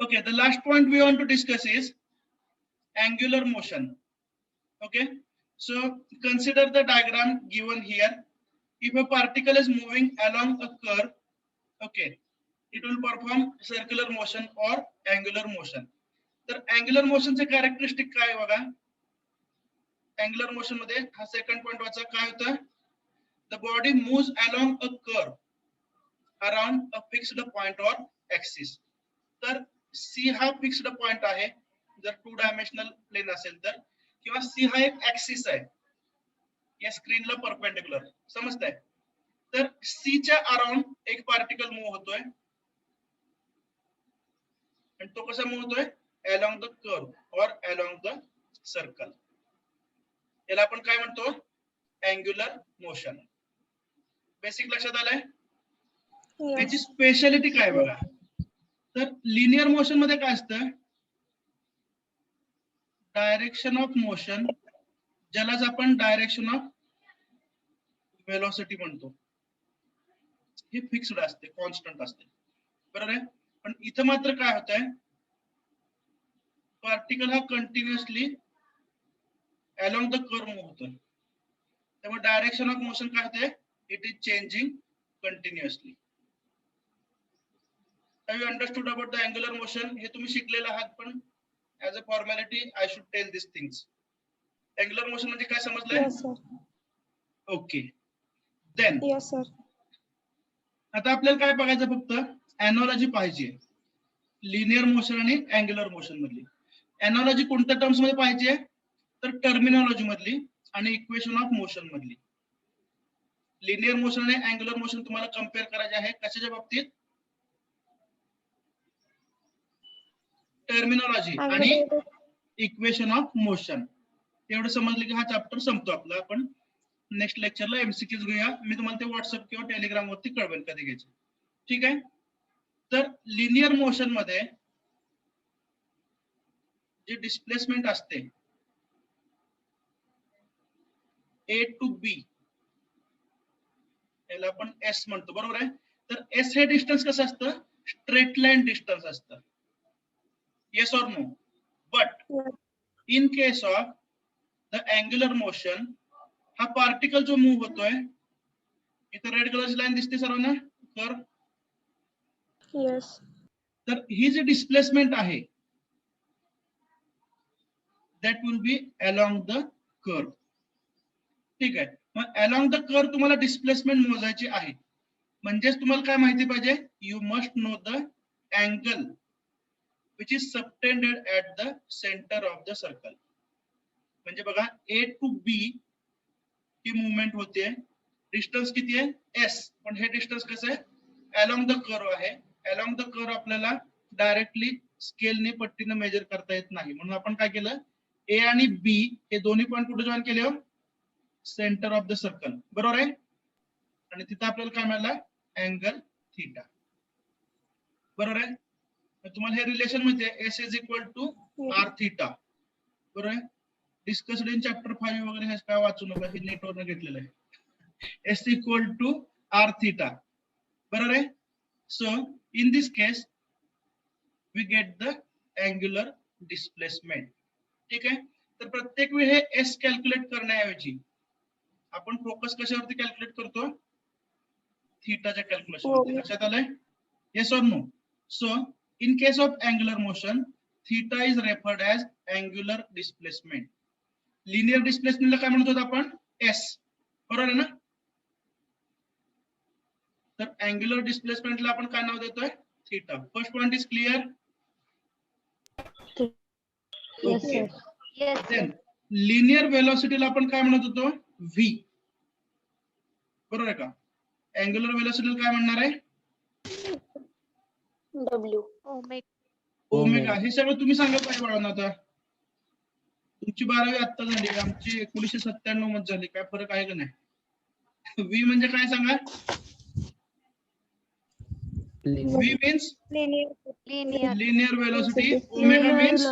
Okay, the last point we want to discuss is angular motion. Okay, so consider the diagram given here. If a particle is moving along a curve, okay, it will perform circular motion or angular motion. तर angular motion चे characteristic काय आहे बघा? Angular motion मध्ये हा second point वाचा काय होतं? The body moves along a curve around a fixed point or axis. तर C हा फिक्स्ड पॉइंट आहे जर 2 डायमेन्शनल प्लेन असेल तर, किंवा C हा एक ऍक्सिस आहे या स्क्रीनला परपेंडिक्युलर, समजताय? तर C च्या अराउंड एक पार्टिकल मूव्ह होतोय आणि तो कसा मूव्ह होतोय? along the curve or along the circle. याला आपण काय म्हणतो? Angular motion. बेसिक लक्षात आलंय? त्याची स्पेशालिटी काय बघा? तर लिनियर मोशन मध्ये काय असतं? डायरेक्शन ऑफ मोशन, ज्यालाच आपण डायरेक्शन ऑफ वेलोसिटी म्हणतो, हे फिक्स्ड असते, कॉन्स्टंट असते, बरोबर आहे? पण इथं मात्र काय होत आहे? पार्टिकल हा continuously along the curve move होतोय, त्यामुळे डायरेक्शन ऑफ मोशन काय होते? It is changing continuously. Have you understood about the angular motion? हे तुम्ही शिकलेले आहात, पण as a formality I should tell these things. Angular motion म्हणजे काय समजलंय? Yes, sir. Okay. Then Yes, sir. आता आपल्याला काय बघायचं? फक्त एनॉलॉजी पाहिजे लिनियर मोशन आणि अँग्युलर मोशन मधली. एनॉलॉजी कोणत्या टर्म्स मध्ये पाहिजे? तर टर्मिनॉलॉजी मधली आणि इक्वेशन ऑफ मोशन मधली. लिनियर मोशन आणि अँग्युलर मोशन तुम्हाला कम्पेअर करायचे आहे कशाच्या बाबतीत? टर्मिनॉलॉजी आणि इक्वेशन ऑफ मोशन. एवढं समजलं की हा चॅप्टर संपतो आपला. आपण नेक्स्ट लेक्चरला एमसीक्यूज घेऊया. मी तुम्हाला ते व्हॉट्सअप किंवा टेलिग्राम वरती कळवेन कधी घ्यायचं, ठीक आहे? तर लिनियर मोशन मध्ये जे डिस्प्लेसमेंट असते ए टू बी, याला आपण एस म्हणतो, बरोबर आहे? तर एस हे डिस्टन्स कसं असतं? स्ट्रेट लाईन डिस्टन्स असतं. Yes or no? But in case of the angular motion, हा पार्टिकल जो मूव्ह होतोय, इथं रेड कलरची लाईन दिसते सर्वांना? कर्व. Yes. तर ही जी डिस्प्लेसमेंट आहे that will be along the curve. ठीक आहे? मग along the curve तुम्हाला डिस्प्लेसमेंट मोजायची आहे, म्हणजेच तुम्हाला काय माहिती पाहिजे? You must know the angle which is subtended at the center of the circle. म्हणजे बघा, A to B he movement होते, डिस्टन्स किती आहे? S, पण हे डिस्टन्स कसं आहे? along the curve आहे. along the curve आपल्याला डायरेक्टली स्केलने पट्टीने मेजर करता येत नाही, म्हणून आपण काय केलं? A आणि B हे दोन्ही पॉइंट कुठे जॉईन केले? सेंटर ऑफ द सर्कल, बरोबर आहे? आणि तिथं आपल्याला काय मिळालं? अँगल थीटा, बरोबर आहे? तुम्हाला हे रिलेशन माहिती आहे? S is equal to R theta, बरोबर आहे? डिस्कस्ड इन चॅप्टर 5 वगैरे, हे काय वाचू नका, हे नेटवरनं घेतलेलं आहे. S equal to R theta, बरोबर आहे? So in this case we get the angular displacement, ठीक आहे? तर प्रत्येक वेळी हे एस कॅल्क्युलेट करण्याऐवजी आपण फोकस कशावरती कॅल्क्युलेट करतो? थीटाच्या कॅल्क्युलेशन. लक्षात आलंय? Yes or no? So in case of angular motion, theta is referred as angular displacement. Linear displacement ला काय म्हणत होतो आपण? S, बरोबर आहे ना? तर angular displacement ला आपण काय नाव देतोय? Theta. First point is clear? Yes, sir. Yes. Then linear velocity ला आपण काय म्हणत होतो? V, बरोबर आहे का? angular velocity ला काय म्हणणार आहे? W. ओमेगा. हे सगळं तुम्ही सांगा पाहिजे बाळांना. आता तुमची 12वी आत्ता झाली, आमची 1997 मध्ये झाली, काय फरक आहे का नाही? V म्हणजे काय सांगा? V means linear velocity. Omega means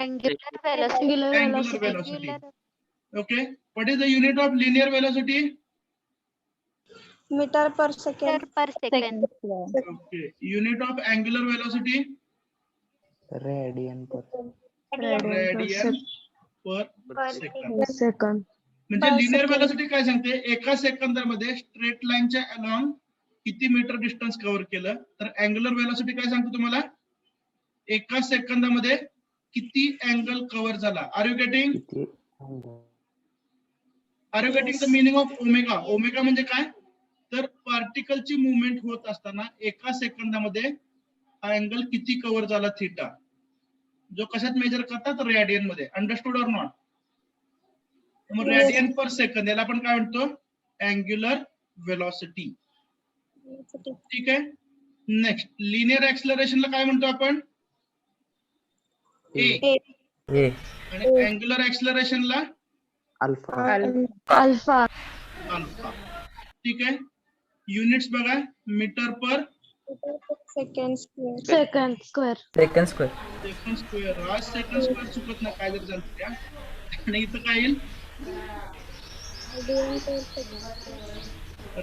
angular velocity. Okay. What is the unit of linear velocity? Meter per second. per second. Okay. Unit of angular velocity, Radian per radian per Per second. Second. म्हणजे Per linear second. Velocity काय सांगते, एका सेकंदामध्ये straight लाईनच्या along किती metre distance cover केलं. तर angular velocity काय सांगतो तुम्हाला, एका सेकंदामध्ये किती अँगल कव्हर झाला. आर यू गेटिंग किती the meaning of omega. Omega म्हणजे काय, तर पार्टिकलची मुवमेंट होत असताना एका सेकंदामध्ये हा अँगल किती कव्हर झाला थिटा, जो कशात मेजर करतात, रेडियन मध्ये. Understood or not. मग Yes. रेडियन पर सेकंद याला आपण काय म्हणतो, अँग्युलर वेलोसिटी. ठीक आहे. नेक्स्ट लिनियर ऍक्सलरेशनला काय म्हणतो आपण, ए. ए आणि अँग्युलर ऍक्सलरेशनला अल्फा Alpha. अल्फा. ठीक आहे. युनिट्स बघा, मीटर पर Second square. Second square. Second square second square. आज सेकंड स्क्वेअर चुकत नाही, काय जर झालं त्या. आणि इथं काय येईल,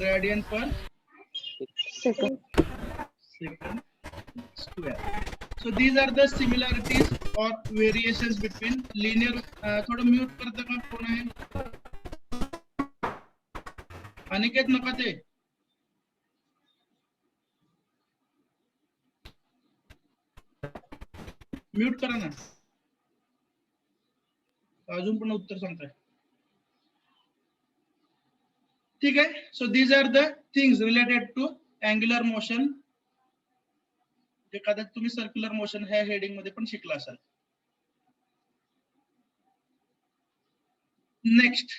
radian per Second. second square. So these are the similarities or variations between linear. थोडं म्यूट करता का, कोण आहे, अनिकेत नका ते. म्यूट करा ना, अजून पण उत्तर सांगताय. ठीक आहे. So these are the things related to angular motion, जे कदाचित तुम्ही सर्क्युलर मोशन ह्या हेडिंग मध्ये पण शिकला असाल. Next,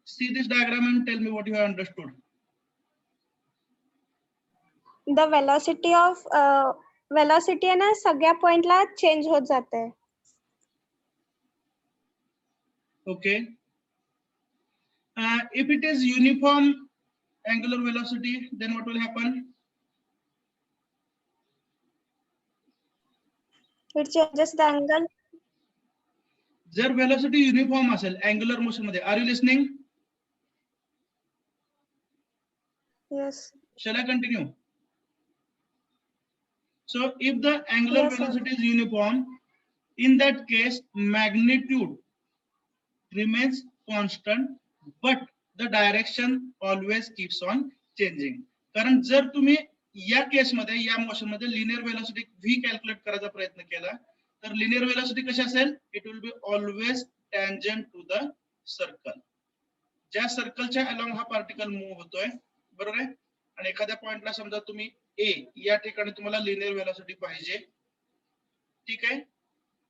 see this diagram and tell me what you have understood. The velocity of velocity आहे ना सगळ्या पॉइंटला चेंज होत जाते. Okay. If it is uniform angular velocity, then what will happen? It changes the angle. जर velocity uniform असेल angular motion मध्ये, are you listening? Yes. Shall I continue? So if the angular Yes, sir. velocity is uniform, in that case magnitude remains constant, but the direction always keeps on changing. कारण जर तुम्ही या केस मध्ये, या motion मध्ये linear velocity v calculate करायचा प्रयत्न केला, तर लिनियर वेलोसिटी कशी असेल, it will be always tangent to the circle. ज्या सर्कलच्या अलॉंग हा पार्टिकल मूव्ह होतोय, बरोबर आहे. आणि एखाद्या पॉइंटला समजा तुम्ही ए या ठिकाणी तुम्हाला लिनियर वेलोसिटी पाहिजे, ठीक आहे.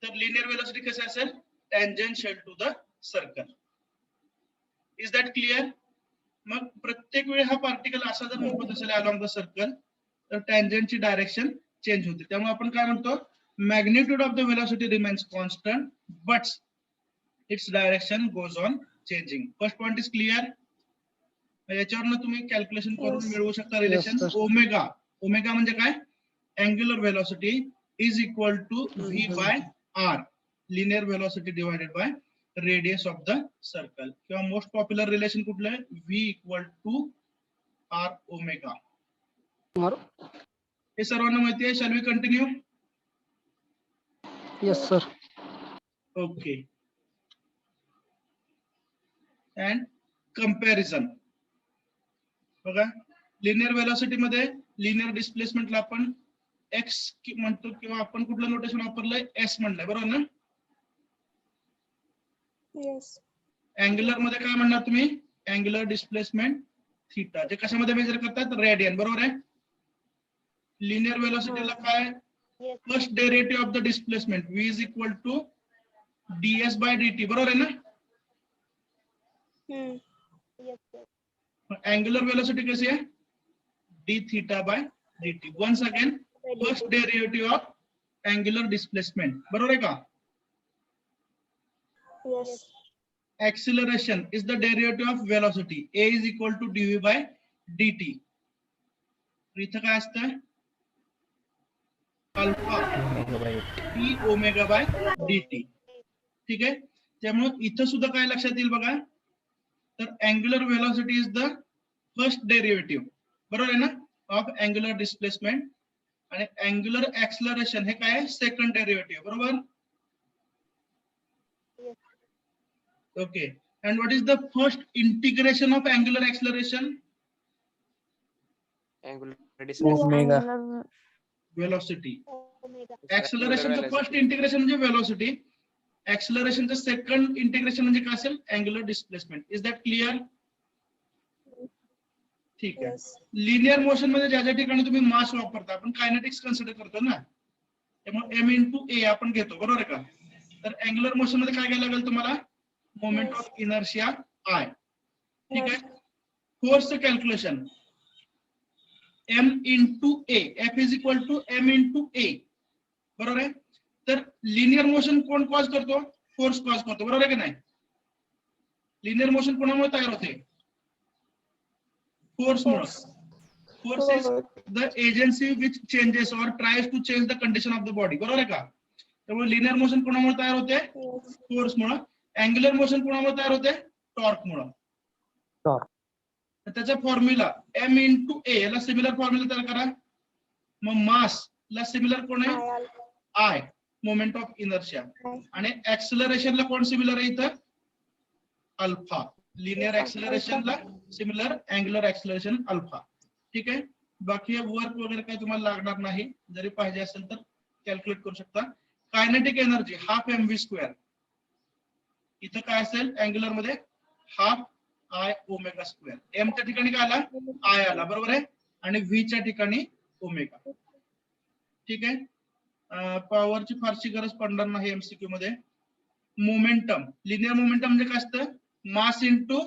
तर लिनियर वेलोसिटी कशी असेल, tangential to the circle. Is that clear. मग प्रत्येक वेळी हा पार्टिकल असा जर मूव्ह होत असेल अलॉंग द सर्कल, तर टँजंटची डायरेक्शन चेंज होते. त्यामुळे आपण काय म्हणतो, magnitude of the velocity remains constant, but its direction goes on changing. First point is clear. याच्यावरनं तुम्ही कॅल्क्युलेशन करून Yes. मिळवू शकता रिलेशन. ओमेगा, ओमेगा म्हणजे काय, angular velocity is equal to V by R, linear velocity divided by radius of the circle. किंवा most popular relation कुठलं आहे, V equal to R omega. हे सर्वांना माहिती आहे. Shall we continue. Yes, sir. Okay. And comparison बघा, linear velocity मध्ये linear डिस्प्लेसमेंटला आपण एक्स म्हणतो, किंवा आपण कुठलं नोटेशन वापरलंय, एस म्हणलंय, बरोबर ना. Yes. अँग्युलर मध्ये काय म्हणणार तुम्ही, अँग्युलर डिस्प्लेसमेंट थीटा, जे कशामध्ये मेजर करतात, रेडियन, बरोबर आहे. लिनियर वेलोसिटीला काय, first derivative of the displacement v is equal to ds by dt, बरोबर आहे ना. अँग्युलर वेलोसिटी कशी आहे, d theta by dt. Once again, first derivative of angular displacement, बरोबर आहे का. Yes. Acceleration is the derivative of velocity. A is equal to dv by dt. इथं काय असतं, alpha e omega by dt. ठीक आहे. त्यामुळे इथं सुद्धा काय लक्षात येईल बघा, तर angular velocity is the first derivative बरोबर आहे ना ऑफ अँग्युलर डिस्प्लेसमेंट आणि अँग्युलर ऍक्सलरेशन हे काय सेकंड डेरिव्हेटिव्ह बरोबर okay and what is the first integration of angular acceleration Angular displacement. Omega. velocity Omega. ऍक्सलरेशनचं फर्स्ट इंटिग्रेशन म्हणजे व्हेलॉसिटी ऍक्सलरेशनचं सेकंड इंटिग्रेशन म्हणजे काय असेल angular displacement is that clear ठीक आहे Yes. लिनियर मोशन मध्ये ज्या ज्या ठिकाणी तुम्ही मास वापरता आपण कायनेटिक्स कन्सिडर करतो ना त्यामुळे एम इंटू ए आपण घेतो बरोबर आहे का तर अँग्युलर मोशन मध्ये काय घ्यायला लागेल तुम्हाला मोमेंट ऑफ इनर्शिया आय ठीक आहे फोर्सचं calculation M into A F is equal to M into A बरोबर आहे तर लिनियर मोशन कोण कॉज करतो फोर्स कॉज करतो बरोबर आहे की नाही लिनियर मोशन कोणामुळे तयार होते फोर्समुळे force is the agency which changes or tries to change the condition of the body बरोबर आहे का त्यामुळे लिनियर मोशन कोणामुळे तयार होते Yes. फोर्समुळे अँग्युलर मोशन कोणामुळे तयार होते टॉर्कमुळे Torque. त्याचा फॉर्म्युला एम इंटू ए याला सिमिलर फॉर्म्युला तयार करा मग मास ला सिमिलर कोण आहे आय मोमेंट ऑफ इनर्शिया आणि ऍक्सलरेशनला कोण सिमिलर आहे इथं अल्फा लिनियर ऍक्सलरेशनला सिमिलर अँग्युलर ऍक्सलरेशन अल्फा ठीक आहे बाकी वर्क वगैरे काही तुम्हाला लागणार नाही जरी पाहिजे असेल तर कॅल्क्युलेट करू शकता kinetic energy half m v square इथं काय असेल अँग्युलर मध्ये half I omega square m च्या ठिकाणी काय आला आय आला बरोबर आहे आणि व्ही च्या ठिकाणी ओमेगा ठीक आहे पॉवरची फारशी गरज पडणार नाही एमसीक्यू मध्ये मोमेंटम लिनियर मोमेंटम म्हणजे काय असतं मास इंटू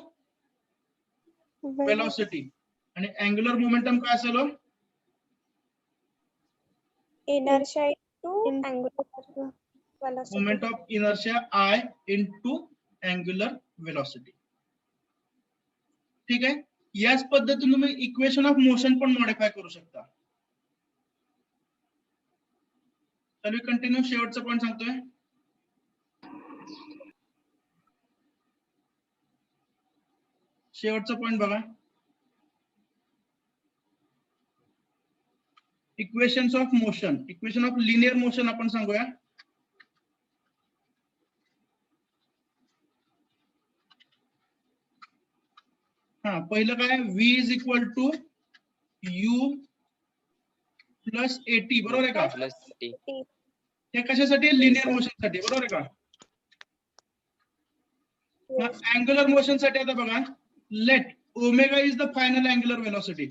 वेलोसिटी आणि अँग्युलर मोमेंटम काय असेल Inertia into angular velocity. Moment of inertia I into angular velocity ठीक आहे याच पद्धतीने तुम्ही इक्वेशन ऑफ मोशन पण मॉडिफाय करू शकता तर मी कंटिन्यू शेवटचा पॉईंट सांगतोय शेवटचा पॉईंट बघा equations of motion equation of linear motion आपण सांगूया हा पहिलं काय v is equal to u plus a t बरोबर आहे का Plus T. हे कशासाठी लिनियर मोशन साठी बरोबर आहे का अँग्युलर मोशन साठी आता बघा let omega is the final angular velocity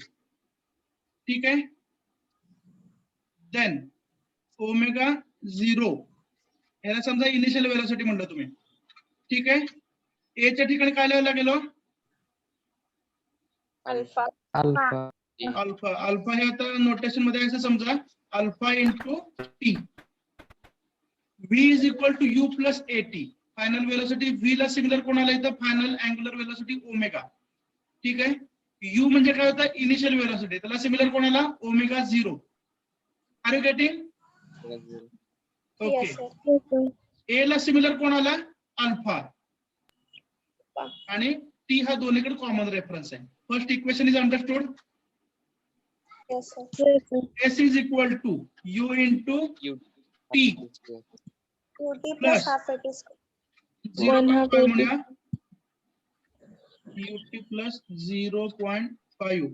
ठीक आहे देन ओमेगा 0 याला समजा इनिशियल वेलोसिटी म्हणलं तुम्ही ठीक आहे ए च्या ठिकाणी काय लिहायला गेलो Alpha. Alpha. अल्फा अल्फा हे आता नोटेशन मध्ये असं समजा alpha into t v is equal to u plus a t final velocity v ला सिमिलर कोणाला येतं फायनल अँग्युलर वेलोसिटी ओमेगा ठीक आहे यू म्हणजे काय होतं इनिशियल वेलोसिटी त्याला सिमिलर कोणाला omega 0 are you getting okay Yes, sir. A ला सिमिलर कोणाला अल्फा आणि टी हा दोन्हीकडे कॉमन रेफरन्स आहे first equation is understood Yes, sir. S is equal to U into U. T. UT Plus. plus half AT square. 0.5 म्हणूया UT plus 0.5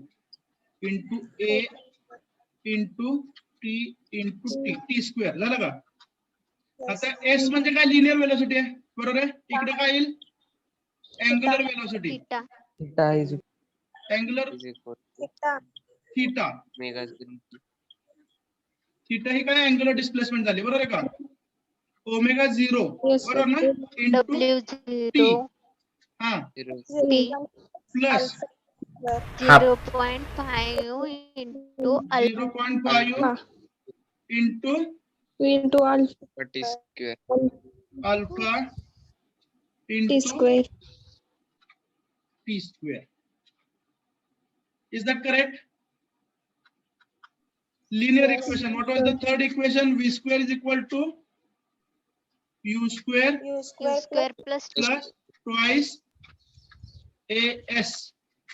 into A into T into T T square झालं का Yes. आता S म्हणजे काय linear velocity आहे बरोबर आहे इकडे काय येईल angular velocity Theta. Theta is angular Is equal to Theta. Theta omega 0. Theta ही काय अँग्युलर डिस्प्लेसमेंट झाली बरोबर आहे का ओमेगा 0 बरोबर ना इंटू W0 हा 0. T. Plus Alpha. 0.5 into alpha. 0.5 into Into alpha But T square. alpha T into square. T square. Is that correct? Linear Yes. equation. What was the third equation? V square is equal to U square U U square square plus plus twice AS.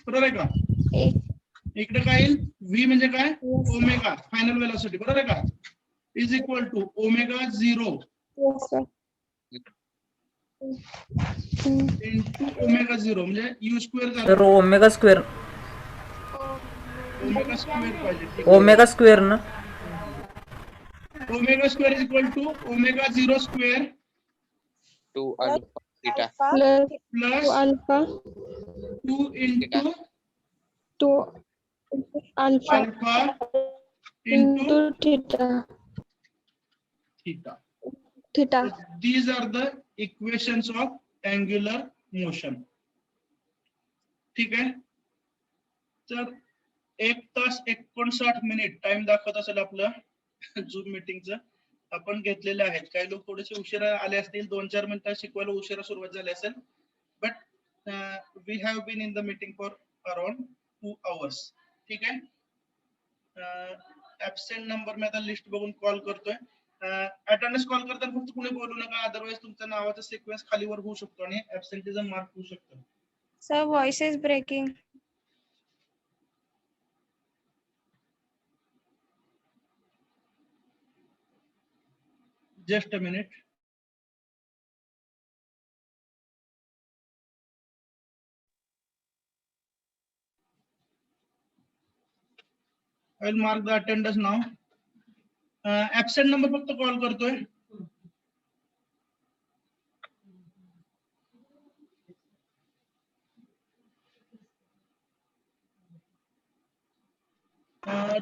बरोबर आहे का इकडे काय येईल v म्हणजे काय omega final velocity बरोबर आहे का is equal to omega 0 Yes, sir. Into omega 0 म्हणजे u स्क्वेअर सर झाला ओमेगा स्क्वेअर ओमेगा स्क्वेअर पाहिजे ठीक आहे. ओमेगा स्क्वेअर ना omega square is equal to omega 0 square 2 alpha theta. Plus plus alpha 2 into to alpha alpha into into theta. Theta Theta. these are the equations of angular motion ठीक आहे तर 1 तास 59 minute time दाखवत असेल आपलं zoom मीटिंगचं आपण घेतलेले आहेत काही लोक थोडेसे उशिरा आले असतील 2-4 मिनिटं शिकवायला उशिरा सुरुवात झाली असेल but we have been in the meeting for around 2 hours ठीक आहे ऍबसेंट नंबर मी आता लिस्ट बघून कॉल करतोय अटेंडन्स कॉल करताना फक्त कुणी बोलू नका अदरवाइज तुमच्या नावाचा सिक्वेन्स खालीवर होऊ शकतो आणि ऍबसेंटिझम मार्क होऊ शकतो Sir, voice is breaking. Just a minute I will mark the attendance now. Absent number फक्त कॉल करतोय.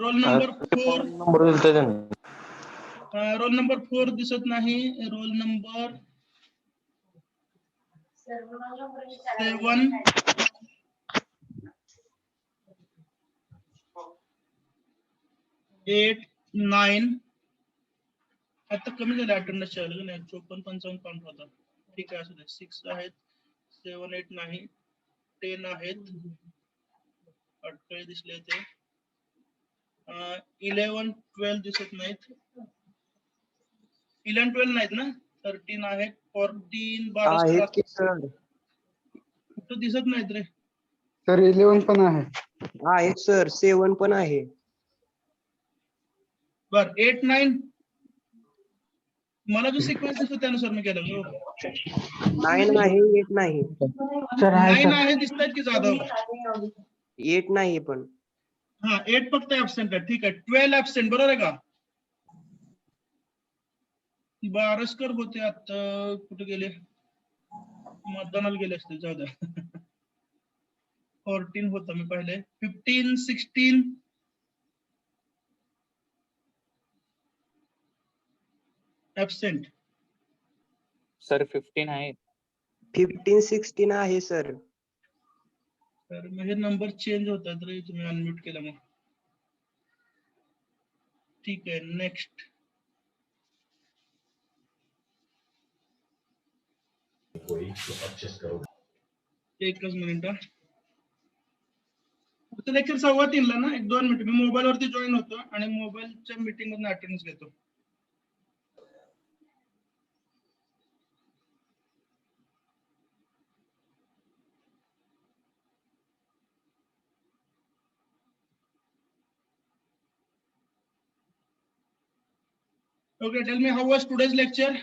रोल नंबर 4 नंबर दिलता त्यांनी रोल नंबर 4 दिसत नाही रोल नंबर 7 8 9 आता कमी झाले अटेंडन्स चालू नाही 54-55 काउंट होता ठीक आहे असू दे 6 आहेत 7 8 नाही 10 आहेत 48 दिसले ते 11 12 दिसत नाहीत 11 12 नाहीत ना 13 आहेत 14 12 कुठं दिसत नाहीत रे सर 11 पण आहे आहे सर 7 पण आहे बर 8 9 मला जो सिक्वेन्स दिसतो त्यानुसार मी केलं 9 आहे 8 नाही सर आहे 9 सर आहे दिसतायत की जाधव 8 नाही पण हा 8 फक्त ऍबसेंट आहे ठीक आहे 12 ऍबसेंट बरोबर आहे का बारसकर होते आता कुठे गेले मतदानाला गेले असतील जाऊ द्या 14 होतं मी पाहिले 15 16 ऍबसेंट सर 15 आहे 15 16 आहे सर तर मग हे नंबर चेंज होतात रे तुम्ही अनम्यूट केला मग ठीक आहे नेक्स्ट एकच मिनिट लेक्चर 3:15 ला ना 1-2 मिनिट मी मोबाईल वरती जॉईन होतो आणि मोबाईलच्या मीटिंग मधून अटेंडन्स घेतो Okay, tell me how was today's lecture?